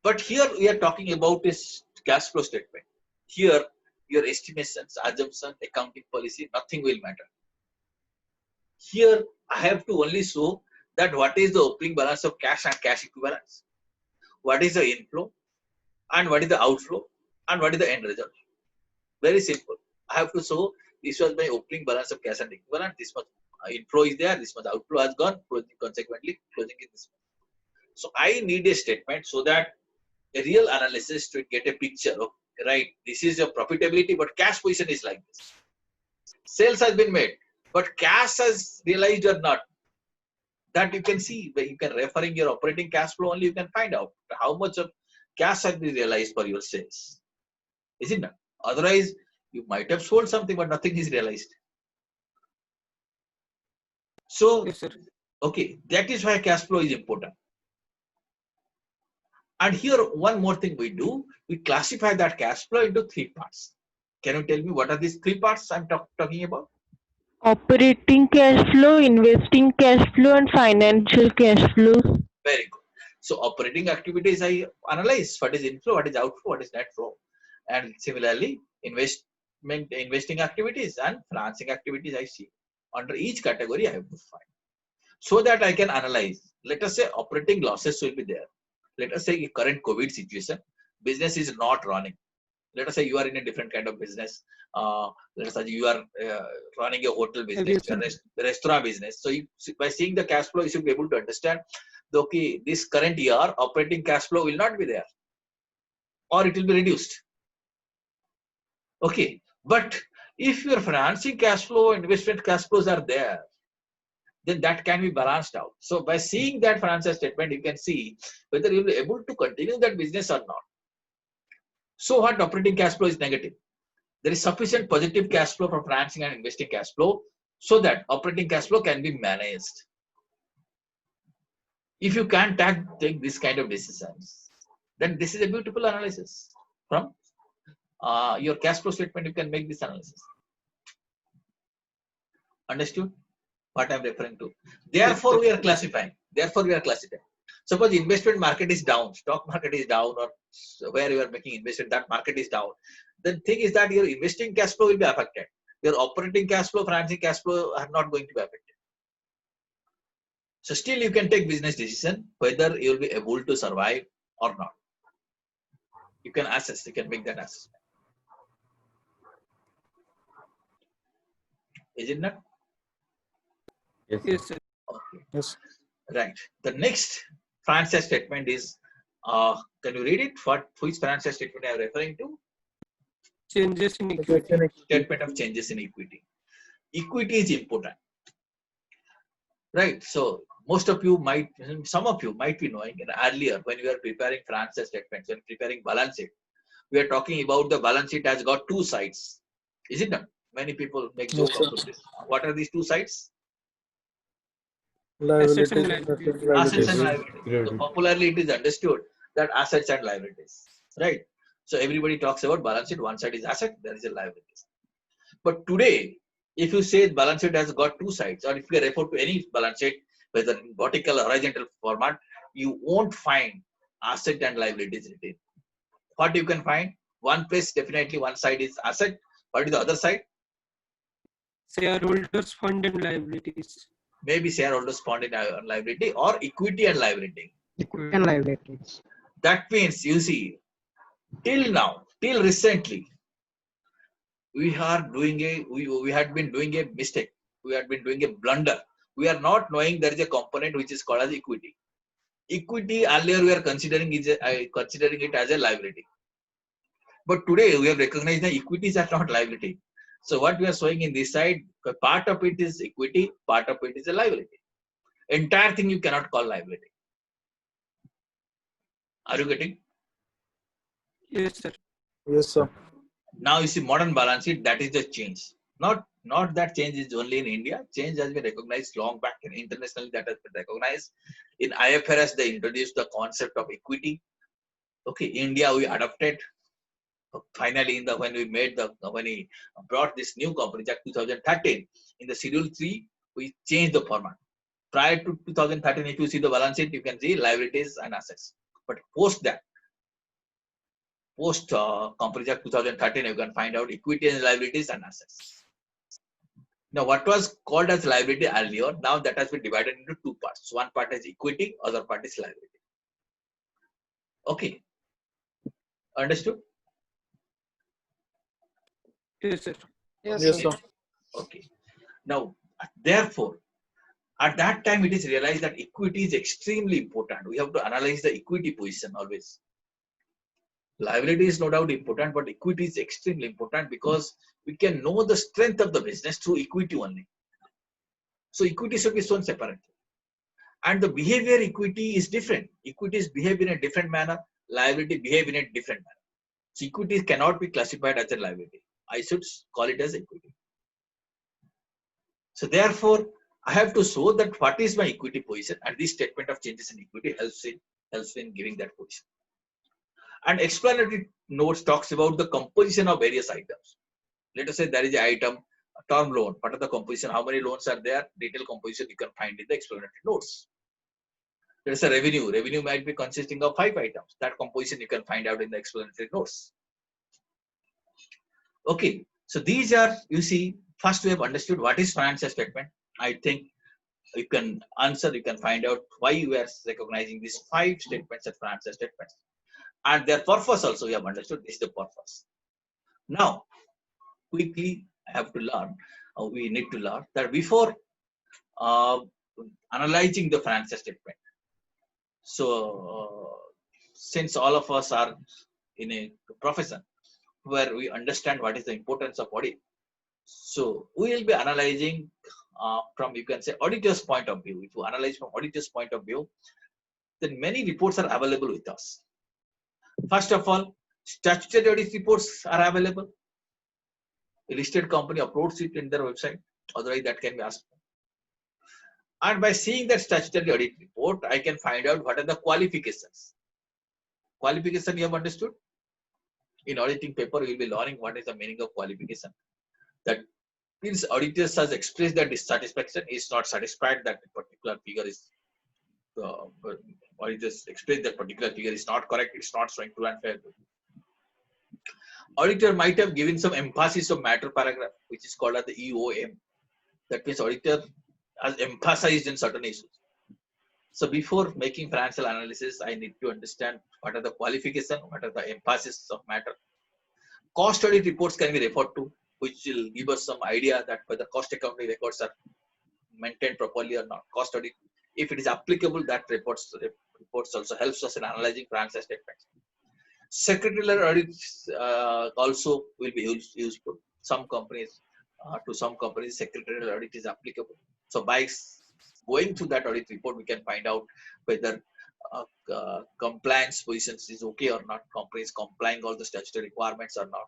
But here we are talking about this cash flow statement. Here, your estimations, assumption, accounting policy, nothing will matter. Here, I have to only show that what is the opening balance of cash and cash equivalents, what is the inflow, and what is the outflow, and what is the end result. Very simple. I have to show this was my opening balance of cash and equivalent. This much inflow is there. This much outflow has gone. Consequently, closing is this much. So I need a statement so that a real analysis to get a picture of, right, this is your profitability, but cash position is like this. Sales has been made, but cash has realized or not. That you can see, where you can referring your operating cash flow only, you can find out how much of cash has been realized for your sales. Isn't it? Otherwise, you might have sold something, but nothing is realized. So, Yes, sir. okay, that is why cash flow is important. And here, one more thing we do, we classify that cash flow into three parts. Can you tell me what are these three parts I'm talking about? Operating cash flow, investing cash flow, and financial cash flow. Very good. So operating activities I analyze what is inflow, what is outflow, what is net flow. And similarly, investing activities and financing activities I see. Under each category I have to find. So that I can analyze. Let us say operating losses will be there. Let us say current COVID situation, business is not running. Let us say you are in a different kind of business. Let us say you are running a hotel business, a restaurant business. So by seeing the cash flow, you should be able to understand, okay, this current year operating cash flow will not be there, or it will be reduced. Okay, but if your financing cash flow, investment cash flows are there, then that can be balanced out. So by seeing that financial statement, you can see whether you will be able to continue that business or not. So what operating cash flow is negative? There is sufficient positive cash flow from financing and investing cash flow so that operating cash flow can be managed. If you can't take this kind of decisions, then this is a beautiful analysis. From your cash flow statement, you can make this analysis. Understood what I'm referring to? Therefore, we are classifying. Suppose investment market is down, stock market is down, or where you are making investment, that market is down. The thing is that your investing cash flow will be affected. Your operating cash flow, financing cash flow are not going to be affected. So still you can take business decision whether you will be able to survive or not. You can assess, you can make that assessment. Is it not? Yes, Yes, sir. Yes. Right. The next financial statement is, can you read it? Which financial statement I am referring to? changes in Yes, equity. yes. Statement of changes in equity. Equity is important, right? So most of you might, some of you might be knowing, earlier when we are preparing financial statements and preparing balance sheet, we are talking about the balance sheet has got two sides. Is it not? Many people make Yes, joke sir. about this. What are these two sides? Assets and Liabilities and liabilities. Assets and liabilities. Debit, liabilities. So credit. popularly it is understood that assets and liabilities, right? So everybody talks about balance sheet. One side is asset, there is a liabilities. But today, if you say balance sheet has got two sides, or if you refer to any balance sheet, whether in vertical or horizontal format, you won't find asset and liabilities written. What you can find? One place definitely one side is asset. What is the other side? Shareholders fund and liabilities. Maybe shareholders fund in liability or equity and liability. Equity and liabilities. That means you see, till now, till recently, we had been doing a mistake. We had been doing a blunder. We are not knowing there is a component which is called as equity. Equity earlier we are considering considering it as a liability. But today we have recognized that equities are not liability. So what we are showing in this side, part of it is equity, part of it is a liability. Entire thing you cannot call liability. Are you getting? Yes, sir. Yes, sir. Now you see modern balance sheet, that is the change. Not that change is only in India. Change has been recognized long back in internationally, that has been recognized. In IFRS, they introduced the concept of equity. Okay, India we adopted. Finally, when we brought this new company Act 2013, in the Schedule 3, we changed the format. Prior to 2013, if you see the balance sheet, you can see liabilities and assets. But post Companies Act 2013, you can find out equity and liabilities and assets. Now, what was called as liability earlier, now that has been divided into two parts. One part is equity, other part is liability. Okay, understood? Yes, sir. Yes, sir. Okay. Now, therefore, at that time, it is realized that equity is extremely important. We have to analyze the equity position always. Liability is no doubt important, but equity is extremely important because we can know the strength of the business through equity only. So equity should be shown separately. And the behavior equity is different. Equities behave in a different manner. Liability behave in a different manner. So equity cannot be classified as a liability. I should call it as equity. So therefore, I have to show that what is my equity position, and this statement of changes in equity helps in giving that position. And explanatory notes talks about the composition of various items. Let us say there is an item, a term loan. What are the composition? How many loans are there? Detailed composition you can find in the explanatory notes. There is a revenue. Revenue might be consisting of 5 items. That composition you can find out in the explanatory notes. Okay, so these are, you see, first we have understood what is financial statement. I think you can find out why you are recognizing these 5 statements as financial statements. And their purpose also we have understood. This is the purpose. Now, quickly I have to learn, we need to learn that before analyzing the financial statement. So, since all of us are in a profession where we understand what is the importance of audit, so we will be analyzing from, you can say, auditor's point of view. If you analyze from auditor's point of view, then many reports are available with us. First of all, statutory audit reports are available. A listed company uploads it in their website. Otherwise, that can be asked. And by seeing that statutory audit report, I can find out what are the qualifications. Qualification you have understood? In auditing paper, you will be learning what is the meaning of qualification. That means auditors has expressed their dissatisfaction, is not satisfied that particular figure is, auditors express that particular figure is not correct, it's not showing true and fair. Auditor might have given some emphasis of matter paragraph, which is called as the EOM. That means auditor has emphasized in certain issues. So before making financial analysis, I need to understand what are the qualification, what are the emphasis of matter. Cost audit reports can be referred to, which will give us some idea that whether cost accounting records are maintained properly or not. Cost audit, if it is applicable, that reports also helps us in analyzing financial statements. Secretarial audits also will be useful. Some companies, to some companies, secretarial audit is applicable. So by going through that audit report, we can find out whether compliance positions is okay or not. Company is complying all the statutory requirements or not.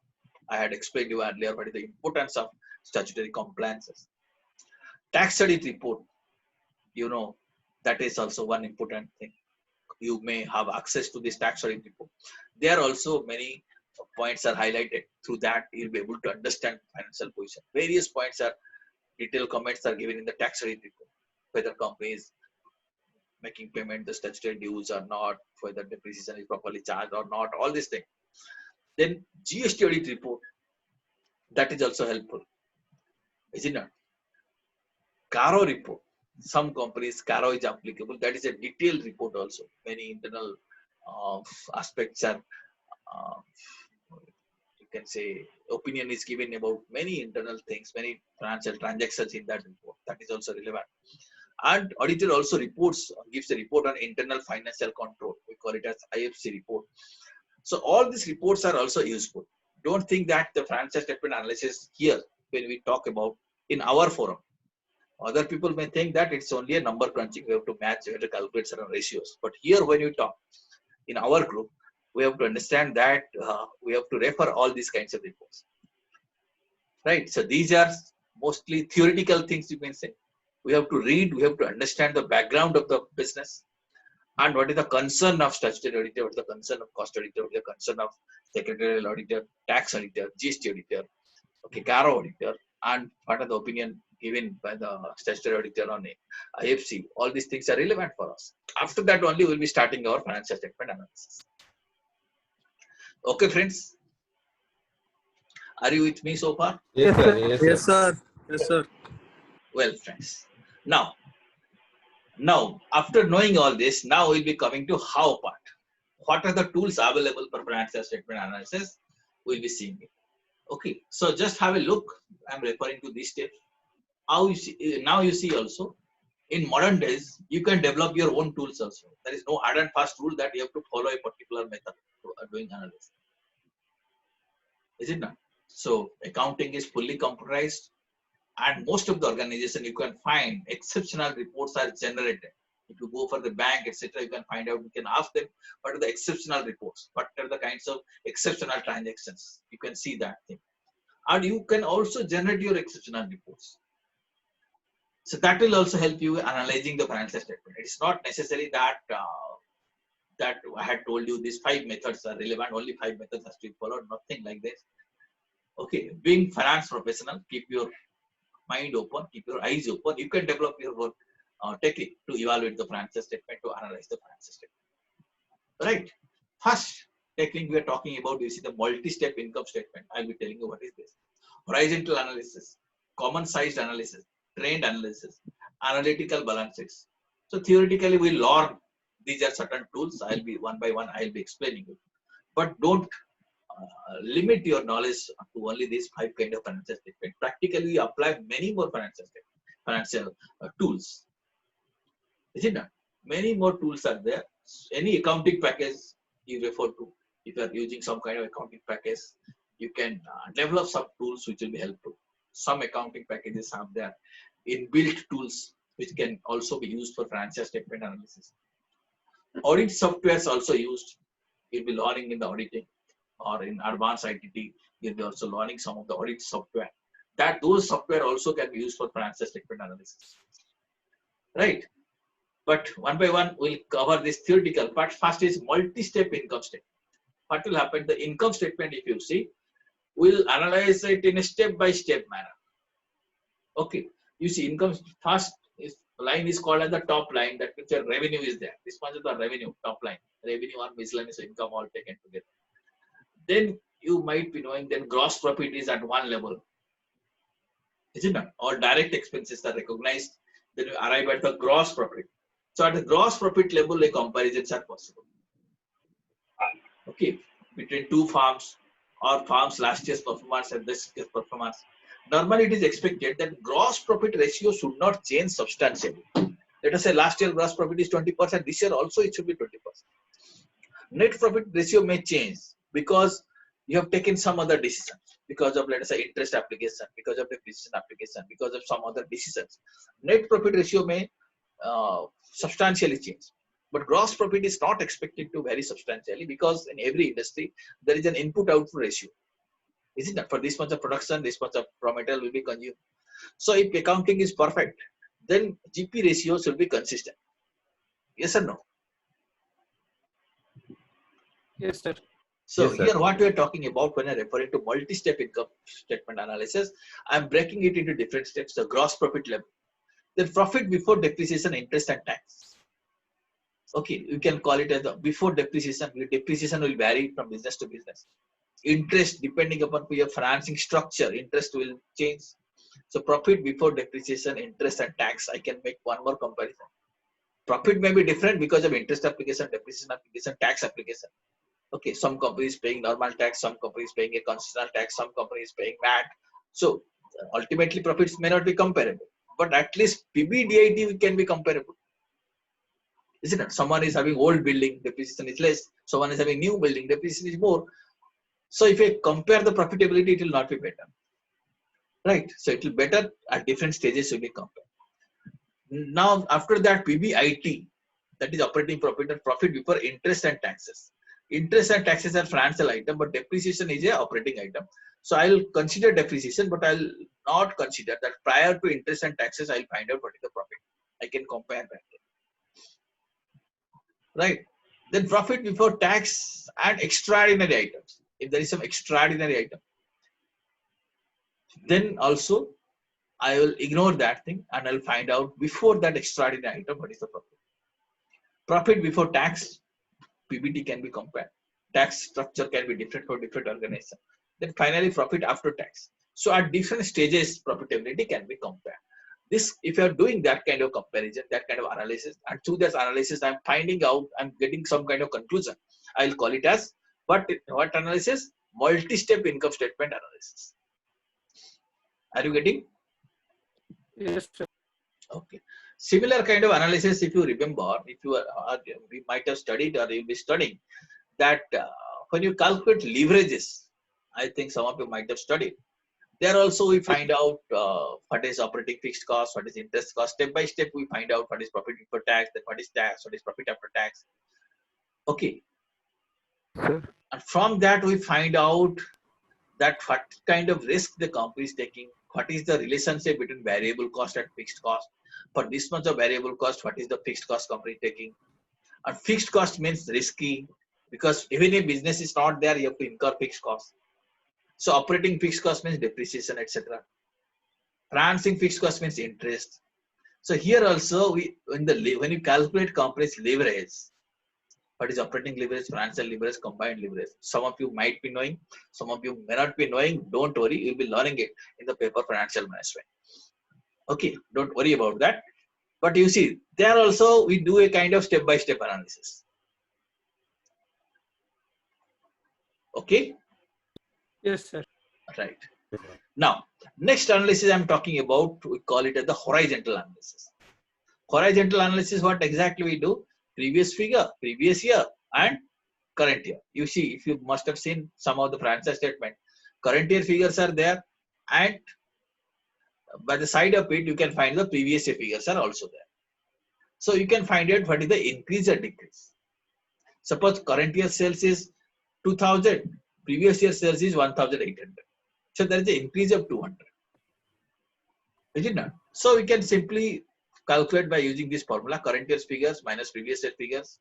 I had explained to you earlier what is the importance of statutory compliances. Tax audit report, that is also one important thing. You may have access to this tax audit report. There are also many points are highlighted. Through that, you'll be able to understand financial position. Various points are detailed comments are given in the tax audit report. Whether company is making payment the statutory dues or not, whether depreciation is properly charged or not, all these things. Then GST audit report, that is also helpful, is it not? Caro report, some companies Caro is applicable. That is a detailed report also. Many internal aspects are, you can say, opinion is given about many internal things, many financial transactions in that report. That is also relevant. And auditor also gives a report on internal financial control. We call it as IFC report. So all these reports are also useful. Don't think that the financial statement analysis here, when we talk about in our forum, other people may think that it's only a number crunching. We have to match, we have to calculate certain ratios. But here, when you talk in our group, we have to understand that we have to refer all these kinds of reports. Right? So these are mostly theoretical things, you can say. We have to read, we have to understand the background of the business and what is the concern of statutory auditor, what is the concern of cost auditor, what is the concern of secretarial auditor, tax auditor, GST auditor, okay, Caro auditor, and what are the opinion given by the statutory auditor on IFC. All these things are relevant for us. After that only we'll be starting our financial statement analysis. Okay, friends. Are you with me so far? Yes, sir. Yes, sir. Yes, sir. Yes, sir. Well, friends. Now, after knowing all this, now we'll be coming to how part. What are the tools available for financial statement analysis? We'll be seeing it. Okay, so just have a look. I'm referring to these steps. How you see, now you see also, in modern days, you can develop your own tools also. There is no hard and fast rule that you have to follow a particular method to doing analysis. Is it not? So accounting is fully computerized, and most of the organization you can find exceptional reports are generated. If you go for the bank, etc., you can find out. You can ask them what are the exceptional reports, what are the kinds of exceptional transactions. You can see that thing, and you can also generate your exceptional reports. So that will also help you analyzing the financial statement. It's not necessary that that I had told you these 5 methods are relevant. Only 5 methods has to be followed. Nothing like this. Okay, being finance professional, keep your mind open, keep your eyes open. You can develop your work technique to evaluate the financial statement, to analyze the financial statement. Right. First technique we are talking about, you see the multi-step income statement. I'll be telling you what is this. Horizontal analysis, common sized analysis, trend analysis, analytical balance sheets. So theoretically we learn these are certain tools. I'll be one by one, I'll be explaining it. But don't limit your knowledge to only these 5 kind of financial statement. Practically, you apply many more financial tools. Is it not? Many more tools are there. Any accounting package you refer to, if you are using some kind of accounting package, you can develop some tools which will be helpful. Some accounting packages have their inbuilt tools which can also be used for financial statement analysis. Audit software is also used. You'll be learning in the auditing or in advanced ITT. You'll be also learning some of the audit software. Those software also can be used for financial statement analysis. Right? But one by one, we'll cover this theoretical part. First is multi-step income statement. What will happen? The income statement, if you see, we'll analyze it in a step-by-step manner. Okay. You see, income first line is called as the top line. That means your revenue is there. This much is the revenue, top line. Revenue or miscellaneous income all taken together. Then you might be knowing then gross profit is at one level. Is it not? All direct expenses are recognized. Then you arrive at the gross profit. So at the gross profit level, a comparisons are possible. Okay. Between 2 farms or farms last year's performance and this year's performance. normally it is expected that gross profit ratio should not change substantially. Let us say last year gross profit is 20%, this year also it should be 20%. Net profit ratio may change because you have taken some other decisions because of, let us say, interest application, because of depreciation application, because of some other decisions. Net profit ratio may substantially change. But gross profit is not expected to vary substantially because in every industry there is an input-output ratio. Isn't it? For this much of production, this much of raw material will be consumed. So if accounting is perfect, then GP ratio should be consistent. Yes or no? Yes, sir. So Yes, sir. here what we are talking about when I referring to multi-step income statement analysis, I am breaking it into different steps. The gross profit level, then profit before depreciation, interest and tax. Okay, you can call it as the before depreciation. Depreciation will vary from business to business. Interest, depending upon your financing structure, interest will change. So profit before depreciation, interest and tax, I can make one more comparison. Profit may be different because of interest application, depreciation application, tax application. Okay, some companies paying normal tax, some companies paying a concessional tax, some companies paying VAT. So ultimately profits may not be comparable, but at least PBDIT can be comparable. Isn't it? Someone is having old building, depreciation is less. Someone is having new building, depreciation is more. So if I compare the profitability, it will not be better. Right? So it will be better at different stages will be compared. Now after that, PBIT, that is operating profit and profit before interest and taxes. Interest and taxes are financial item, but depreciation is a operating item. So I'll consider depreciation, but I'll not consider that prior to interest and taxes, I'll find out what is the profit. I can compare that. Right? Then profit before tax and extraordinary items. If there is some extraordinary item, then also I will ignore that thing and I'll find out before that extraordinary item what is the profit. Profit before tax, PBT can be compared. Tax structure can be different for different organizations. Then finally profit after tax. So at different stages, profitability can be compared. This, if you are doing that kind of comparison, that kind of analysis, and through that analysis, I'm finding out, I'm getting some kind of conclusion. I'll call it as what analysis? Multi-step income statement analysis. Are you getting? Yes, sir. Okay. Similar kind of analysis, if you remember, if you are, we might have studied or you'll be studying that when you calculate leverages, I think some of you might have studied. There also we find out what is operating fixed cost, what is interest cost. Step by step, we find out what is profit before tax, then what is tax, what is profit after tax. Okay. Sir. And from that, we find out that what kind of risk the company is taking, what is the relationship between variable cost and fixed cost. For this much of variable cost, what is the fixed cost company taking? And fixed cost means risky because even if business is not there, you have to incur fixed cost. So operating fixed cost means depreciation, etc. Financing fixed cost means interest. So here also, when you calculate company's leverage, what is operating leverage, financial leverage, combined leverage? Some of you might be knowing, some of you may not be knowing. Don't worry, you'll be learning it in the paper financial management. Okay, don't worry about that. But you see, there also we do a kind of step-by-step analysis. Okay. Yes, sir. Right. Now, next analysis I'm talking about, we call it as the horizontal analysis. Horizontal analysis, what exactly we do? Previous figure, previous year, and current year. You see, if you must have seen some of the financial statement, current year figures are there, and by the side of it, you can find the previous year figures are also there. So you can find out what is the increase or decrease. Suppose current year sales is 2000, previous year sales is 1800. So there is an increase of 200. Is it not? So we can simply calculate by using this formula, current year's figures minus previous year figures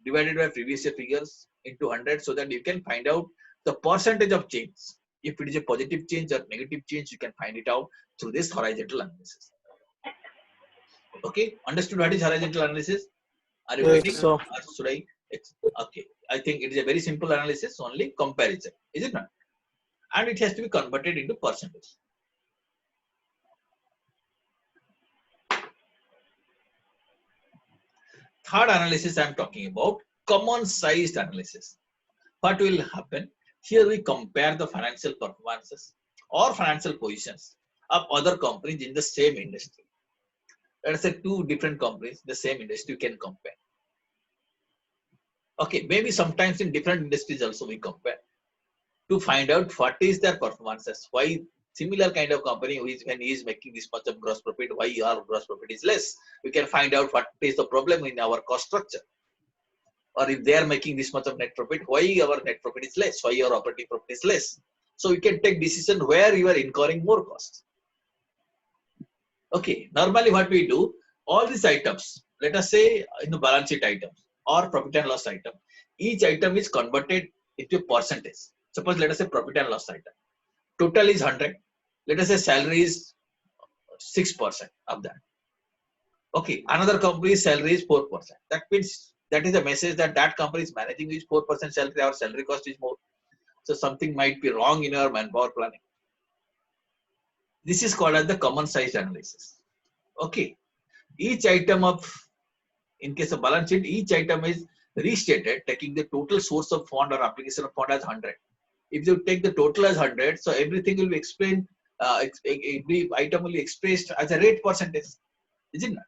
divided by previous year figures into 100, so that you can find out the percentage of change. If it is a positive change or negative change, you can find it out through this horizontal analysis. Okay, understood what is horizontal analysis? Are you Yes, getting? sir. Or should I? Okay, I think it is a very simple analysis, only comparison. Is it not? And it has to be converted into percentage. Third analysis I am talking about, common sized analysis. What will happen? Here we compare the financial performances or financial positions of other companies in the same industry. Let us say two different companies, the same industry, you can compare. Okay, maybe sometimes in different industries also we compare to find out what is their performances. Why similar kind of company when he is making this much of gross profit, why our gross profit is less? We can find out what is the problem in our cost structure. Or if they are making this much of net profit, why our net profit is less? Why our operating profit is less? So you can take decision where you are incurring more costs. Okay, normally what we do, all these items, let us say in the balance sheet items or profit and loss item, each item is converted into a percentage. Suppose let us say profit and loss item. Total is 100. Let us say salary is 6% of that. Okay, another company's salary is 4%. That means that is a message that that company is managing with 4% salary, our salary cost is more. So something might be wrong in our manpower planning. This is called as the common size analysis. Okay, each item of, in case of balance sheet, each item is restated taking the total source of fund or application of fund as 100. If you take the total as 100, so everything will be explained, every item will be expressed as a rate percentage, isn't it?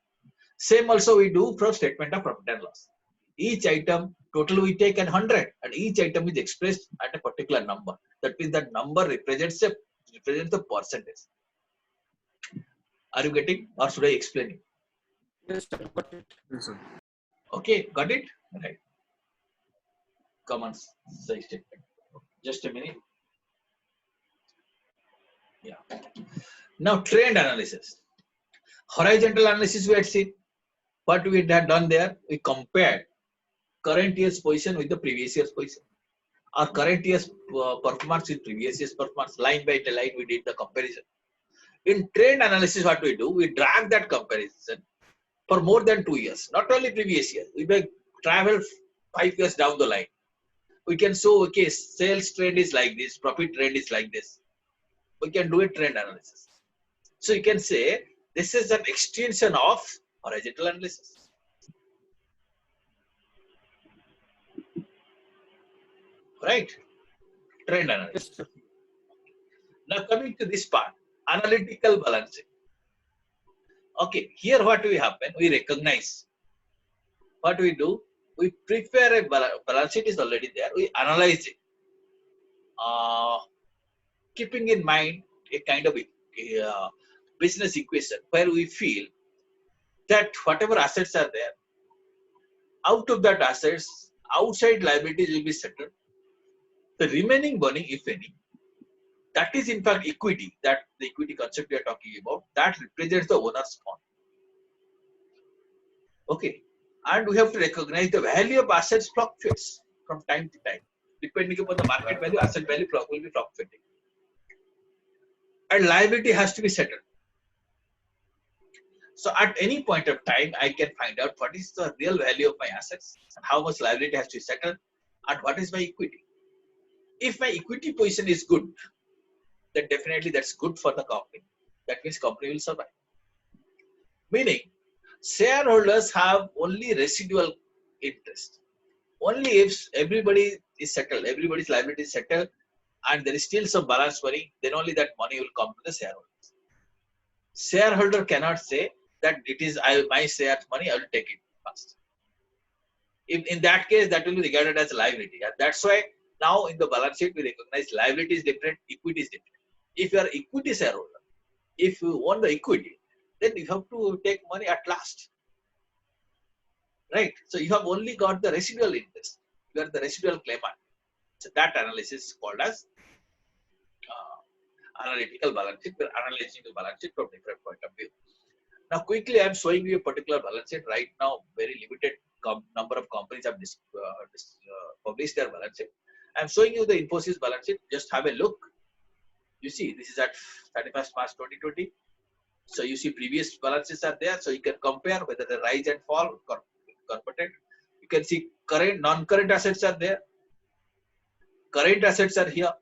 Same also we do for statement of profit and loss. Each item total we take at 100 and each item is expressed at a particular number. That means that number represents the percentage. Are you getting, or should I explain it? Yes, sir. Got it. Yes, sir. Okay, got it? Right. Common size statement. Just a minute. Yeah. Now trend analysis. Horizontal analysis we had seen. What we had done there, we compared current year's position with the previous year's position. Our current year's performance with previous year's performance, line by line we did the comparison. In trend analysis, what we do, we drag that comparison for more than 2 years, not only previous year. We may travel 5 years down the line. We can show, okay, sales trend is like this, profit trend is like this. We can do a trend analysis. So you can say this is an extension of horizontal analysis. Right? Trend analysis. Yes, sir. Now coming to this part, analytical balancing. Okay, here what will happen, we recognize. What we do, we prepare a balance sheet is already there, we analyze it. Keeping in mind a kind of business equation where we feel that whatever assets are there, out of that assets, outside liabilities will be settled. The remaining money, if any, that is in fact equity, that the equity concept we are talking about, that represents the owner's fund. Okay, and we have to recognize the value of assets fluctuates from time to time. Depending upon the market value, asset value will be fluctuating. And liability has to be settled. So at any point of time, I can find out what is the real value of my assets and how much liability has to be settled and what is my equity. If my equity position is good, then definitely that's good for the company. That means company will survive. Meaning, shareholders have only residual interest. Only if everybody is settled, everybody's liability is settled, and there is still some balance money, then only that money will come to the shareholders. Shareholder cannot say that it is my share money, I will take it first. In that case, that will be regarded as a liability. And that's why now in the balance sheet, we recognize liability is different, equity is different. If you are equity shareholder, if you own the equity, then you have to take money at last. Right? So you have only got the residual interest. You are the residual claimant. So that analysis is called as analytical balance sheet. We are analyzing the balance sheet from different point of view. Now quickly I am showing you a particular balance sheet. Right now, very limited number of companies have published their balance sheet. I am showing you the Infosys balance sheet. Just have a look. You see, this is at 31st March 2020. So you see previous balances are there. So you can compare whether the rise and fall converted. You can see current, non-current assets are there. Current assets are here.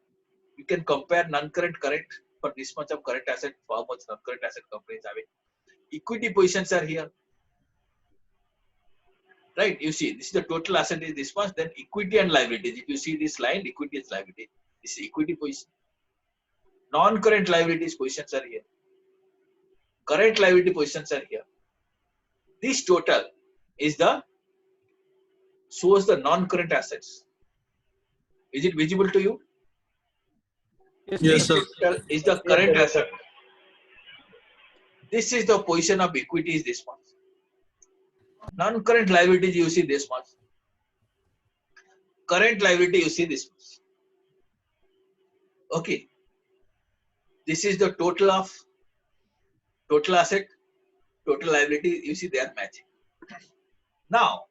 You can compare non-current, current for this much of current asset, for how much non-current asset company is having. Equity positions are here. Right? You see, this is the total asset is this much, then equity and liabilities. If you see this line, equity is liability. This is equity position. Non-current liabilities positions are here. current liability positions are here. This total is the shows the non-current assets. Is it visible to you? Yes, Yes, sir. sir. This total is the current asset. This is the position of equity is this much. Non-current liabilities you see this much. Current liability you see this much. Okay. This is the total of total asset, total liability. You see they are matching. Now,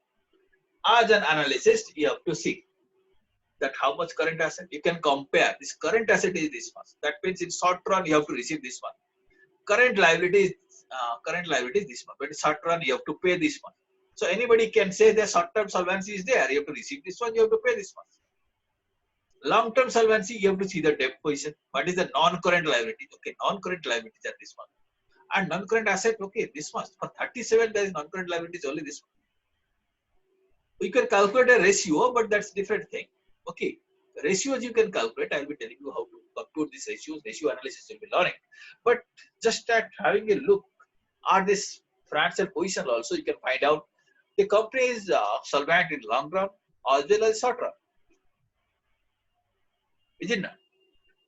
as an analyst, you have to see that how much current asset. You can compare. This current asset is this much. That means in short run you have to receive this one. Current liability is this much. But in short run you have to pay this one. So anybody can say the short-term solvency is there. You have to receive this one. You have to pay this one. Long-term solvency, you have to see the debt position. What is the non-current liability? Okay, non-current liabilities are this one. And non-current asset, okay, this much. For 37, there is non-current liabilities only this one. You can calculate a ratio, but that's different thing. Okay, ratios you can calculate. I'll be telling you how to compute these ratios. Ratio analysis will be learning. But just at having a look at this financial position also, you can find out the company is solvent in long run as well as short run. Is it not?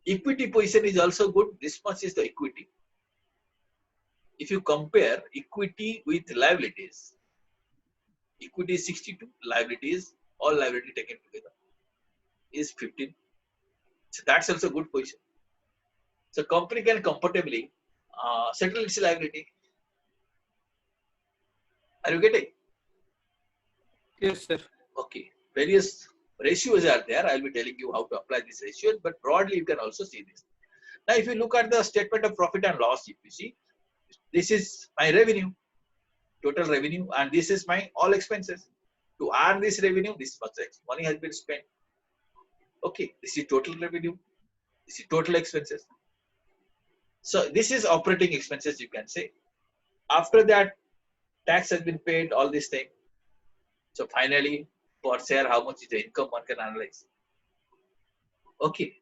Equity position is also good. This much is the equity. If you compare equity with liabilities, equity is 62, liabilities, all liability taken together is 15. So that's also good position. So company can comfortably settle its liability. Are you getting? Yes, sir. Okay. Various ratios are there. I'll be telling you how to apply these ratios, but broadly you can also see this. Now, if you look at the statement of profit and loss, if you see, this is my revenue, total revenue, and this is my all expenses. To earn this revenue, this much money has been spent. Okay, this is total revenue. This is total expenses. So this is operating expenses, you can say. After that, tax has been paid, all this thing. So finally, per share, how much is the income one can analyze. Okay,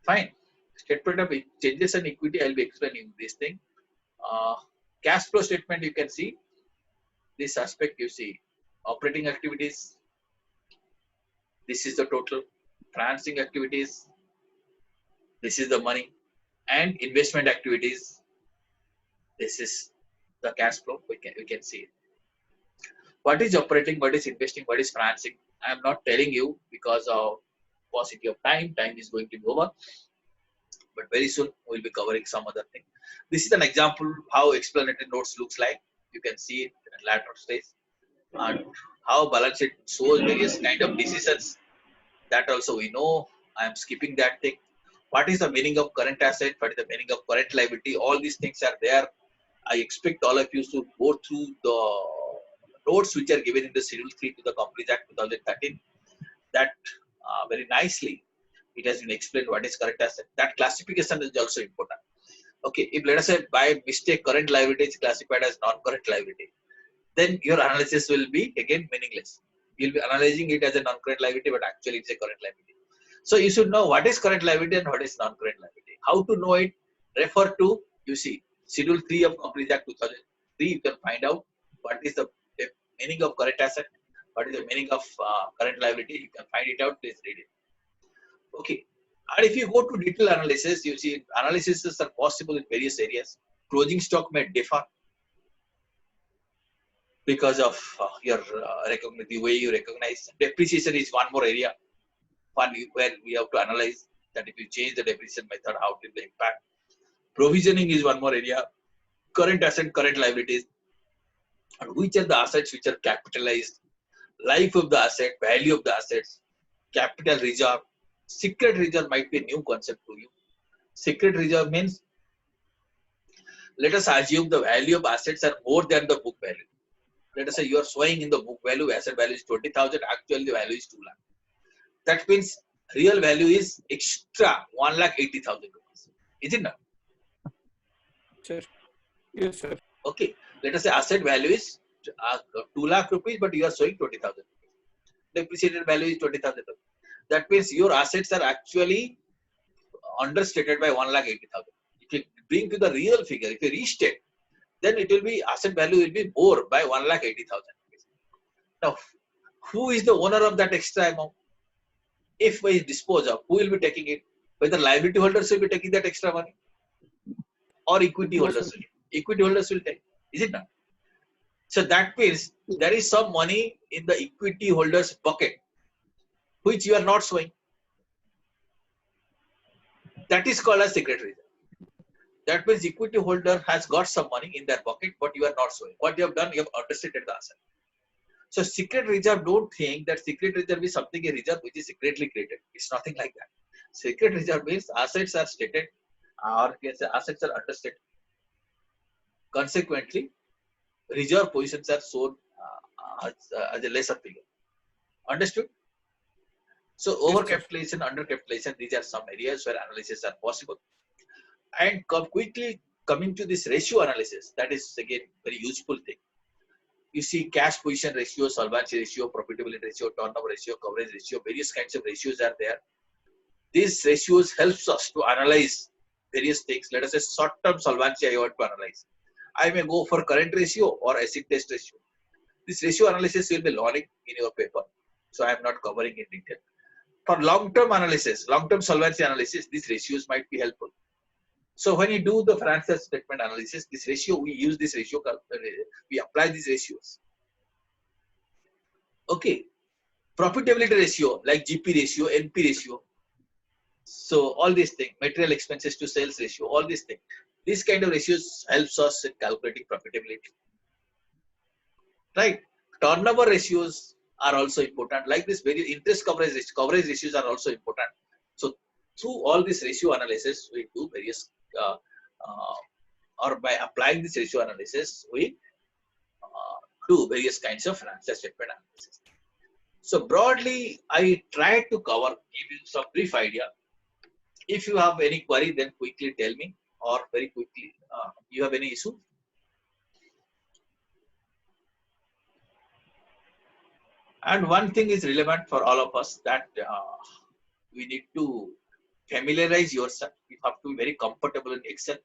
fine. Statement of changes in equity, I'll be explaining this thing. Cash flow statement, you can see this aspect. You see operating activities. This is the total financing activities. This is the money and investment activities. This is the cash flow. We can see it. What is operating? What is investing? What is financing? I am not telling you because of paucity of time. Time is going to be over. But very soon we'll be covering some other thing. This is an example how explanatory notes looks like. You can see it at later stage, and how balance sheet shows various kind of decisions. That also we know. I am skipping that thing. What is the meaning of current asset? What is the meaning of current liability? All these things are there. I expect all of you to go through the notes which are given in the Schedule 3 to the Companies Act 2013. That very nicely it has been explained what is current asset. That classification is also important. Okay, if let us say by mistake current liability is classified as non-current liability, then your analysis will be again meaningless. You'll be analyzing it as a non-current liability, but actually it's a current liability. So you should know what is current liability and what is non-current liability. How to know it? Refer to, you see, Schedule 3 of Companies Act 2003. You can find out what is the meaning of current asset, what is the meaning of current liability. You can find it out. Please read it. Okay. And if you go to detailed analysis, you see analyses are possible in various areas. Closing stock may differ because of the way you recognize. Depreciation is one more area where we have to analyze that if you change the depreciation method, how it will impact. Provisioning is one more area. Current asset, current liabilities, and which are the assets which are capitalized, life of the asset, value of the assets, capital reserve. Secret reserve might be a new concept to you. Secret reserve means, let us assume the value of assets are more than the book value. Let us say you are showing in the book value, asset value is 20,000, actually the value is 2 lakh. That means real value is extra 1,80,000 rupees. Is it not? Sir. Yes, sir. Okay. Let us say asset value is 2 lakh rupees, but you are showing 20,000 rupees. Depreciated value is 20,000 rupees. That means your assets are actually understated by 1,80,000. If you bring to the real figure, if you restate, then it will be asset value will be more by 1,80,000. Now, who is the owner of that extra amount? If we dispose of, who will be taking it? Whether liability holders will be taking that extra money, or equity holders will. Equity holders will take. Is it not? So that means there is some money in the equity holders bucket, which you are not showing. That is called as secret reserve. That means equity holder has got some money in their bucket, but you are not showing. What you have done, you have understated the asset. So secret reserve, don't think that secret reserve is something, a reserve which is secretly created. It's nothing like that. Secret reserve means assets are stated, or assets are understated. Consequently, reserve positions are shown as a lesser figure. Understood? So overcapitalization, undercapitalization, these are some areas where analysis are possible. And quickly coming to this ratio analysis, that is again very useful thing. You see cash position ratio, solvency ratio, profitability ratio, turnover ratio, coverage ratio, various kinds of ratios are there. These ratios helps us to analyze various things. Let us say short-term solvency I want to analyze. I may go for current ratio or acid test ratio. This ratio analysis will be learning in your paper, so I am not covering in detail. For long-term analysis, long-term solvency analysis, these ratios might be helpful. So when you do the financial statement analysis, this ratio, we use this ratio, we apply these ratios. Okay, profitability ratio like GP ratio, NP ratio. So all these things, material expenses to sales ratio, all these things. This kind of ratios helps us in calculating profitability. Right? Turnover ratios are also important. Like this, very interest coverage ratios are also important. So through all this ratio analysis, we do various, or by applying this ratio analysis, we do various kinds of financial statement analysis. So broadly, I tried to cover, give you some brief idea. If you have any query, then quickly tell me, or very quickly, you have any issue? And one thing is relevant for all of us, that we need to familiarize yourself. You have to be very comfortable in Excel.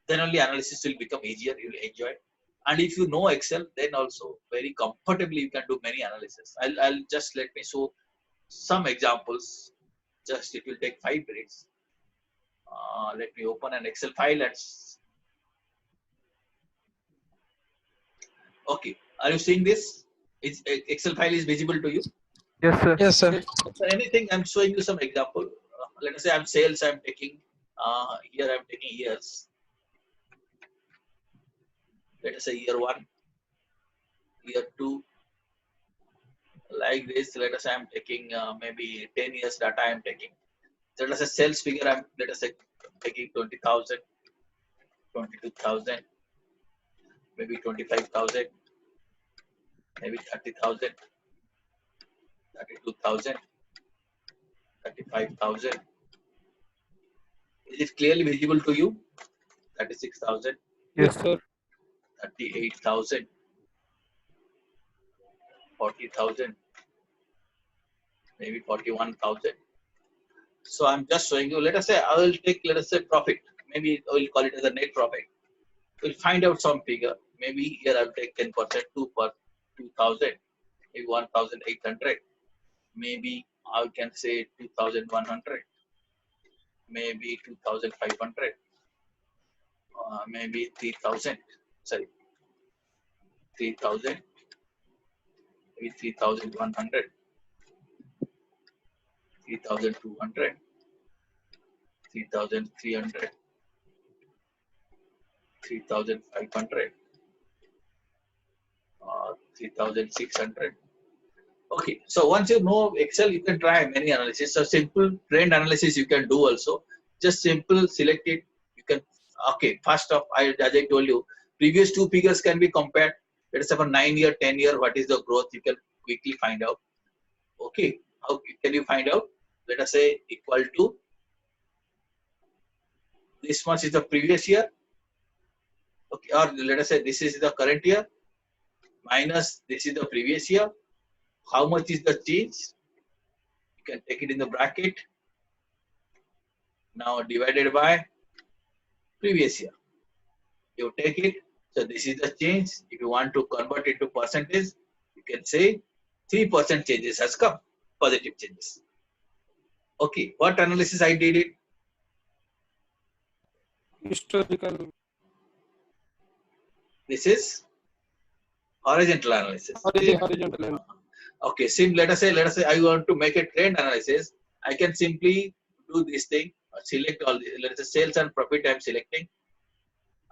Then only analysis will become easier. You will enjoy it. And if you know Excel, then also very comfortably you can do many analysis. I'll just let me show some examples. Just it will take 5 minutes. Let me open an Excel file. Okay, are you seeing this? Excel file is visible to you? Yes, sir. Yes, sir. So anything, I'm showing you some example. Let us say I'm sales, I'm taking, here I'm taking years. Let us say year 1, year 2, like this. Let us say I'm taking maybe 10 years data I'm taking. So let us say sales figure, I'm, let us say, taking 20,000, 22,000, maybe 25,000, maybe 30,000, 32,000, 35,000. Is it clearly visible to you? 36,000, Yes, sir. 38,000, 40,000, maybe 41,000. So I'm just showing you. Let us say I will take, let us say, profit. Maybe I will call it as a net profit. We'll find out some figure. Maybe here I'll take 10%, 2 per 2,000, maybe 1,800. Maybe I can say 2,100. Maybe 2,500. Maybe 3,000. Sorry, 3,000. Maybe 3,100. 3,200. 3,300. 3,500. 3,600. Okay, so once you know Excel, you can try many analysis. So simple trend analysis you can do also. Just simple select it. You can, okay, first off, as I told you, previous 2 figures can be compared. Let us say for 9 year, 10 year, what is the growth? You can quickly find out. Okay, how can you find out? Let us say equal to, this much is the previous year. Okay, or let us say this is the current year minus this is the previous year. How much is the change? You can take it in the bracket. Now divided by previous year. You take it. So this is the change. If you want to convert it to percentage, you can say 3% changes has come, positive changes. Okay, what analysis I did it? Historical. This is horizontal analysis. Horizontal. Okay, let us say I want to make a trend analysis. I can simply do this thing, select all the, let us say sales and profit I'm selecting.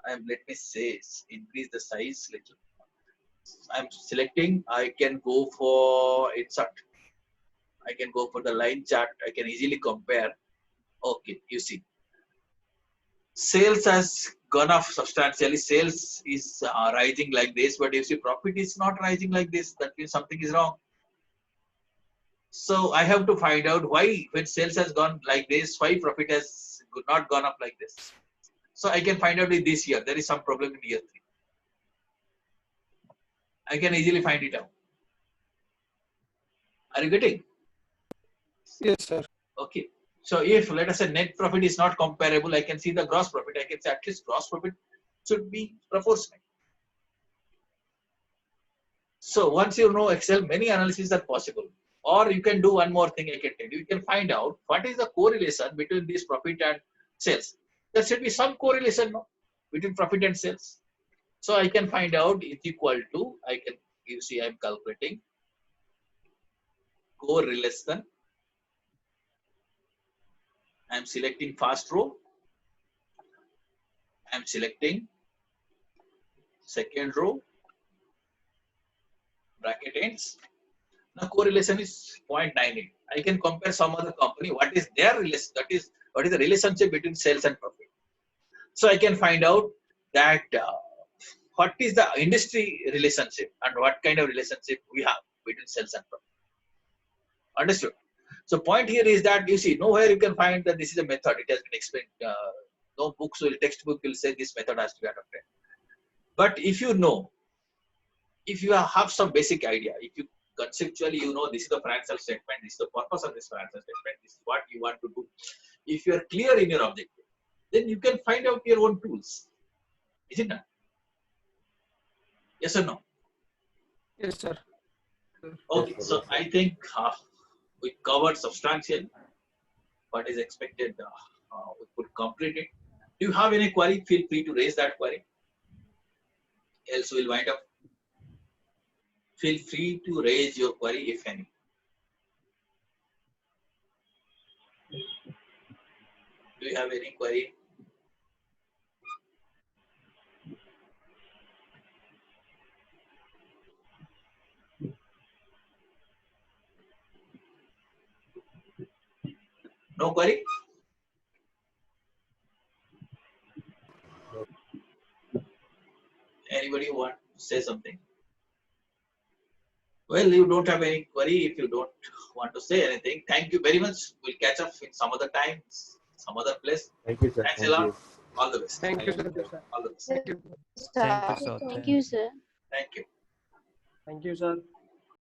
Let me say increase the size little. I'm selecting, I can go for insert. I can go for the line chart. I can easily compare. Okay, you see. Sales has gone up substantially. Sales is rising like this, but you see profit is not rising like this. That means something is wrong. So I have to find out why, when sales has gone like this, why profit has not gone up like this. So I can find out in this year, there is some problem in year 3. I can easily find it out. Are you getting? Yes, sir. Okay. So if let us say net profit is not comparable, I can see the gross profit. I can say at least gross profit should be proportional. So once you know Excel, many analyses are possible. Or you can do one more thing I can tell you. You can find out what is the correlation between this profit and sales. There should be some correlation between profit and sales. So I can find out it's equal to, you see I'm calculating correlation. I'm selecting first row. I'm selecting second row. Bracket ends. Now correlation is 0.98. I can compare some other company. What is their relation? What is the relationship between sales and profit? So I can find out that what is the industry relationship and what kind of relationship we have between sales and profit. Understood? So point here is that you see nowhere you can find that this is a method. It has been explained. No textbook will say this method has to be adopted. But if you know, if you have some basic idea, if you conceptually you know this is the financial statement, this is the purpose of this financial statement, this is what you want to do. If you are clear in your objective, then you can find out your own tools. Is it not? Yes or no? Yes, sir. Okay, Yes, so sir. I think we covered substantial what is expected. We could complete it. Do you have any query? Feel free to raise that query. Else we'll wind up. Feel free to raise your query if any. Do you have any query? No query? Anybody want to say something? Well, you don't have any query. If you don't want to say anything, thank you very much. We'll catch up in some other time, some other place. Thank you, sir. Thanks a Thank lot. you. All the best. Thank you, sir. All the best. Thank you. Thank you, sir. Thank you, sir. Thank you. Thank you, sir.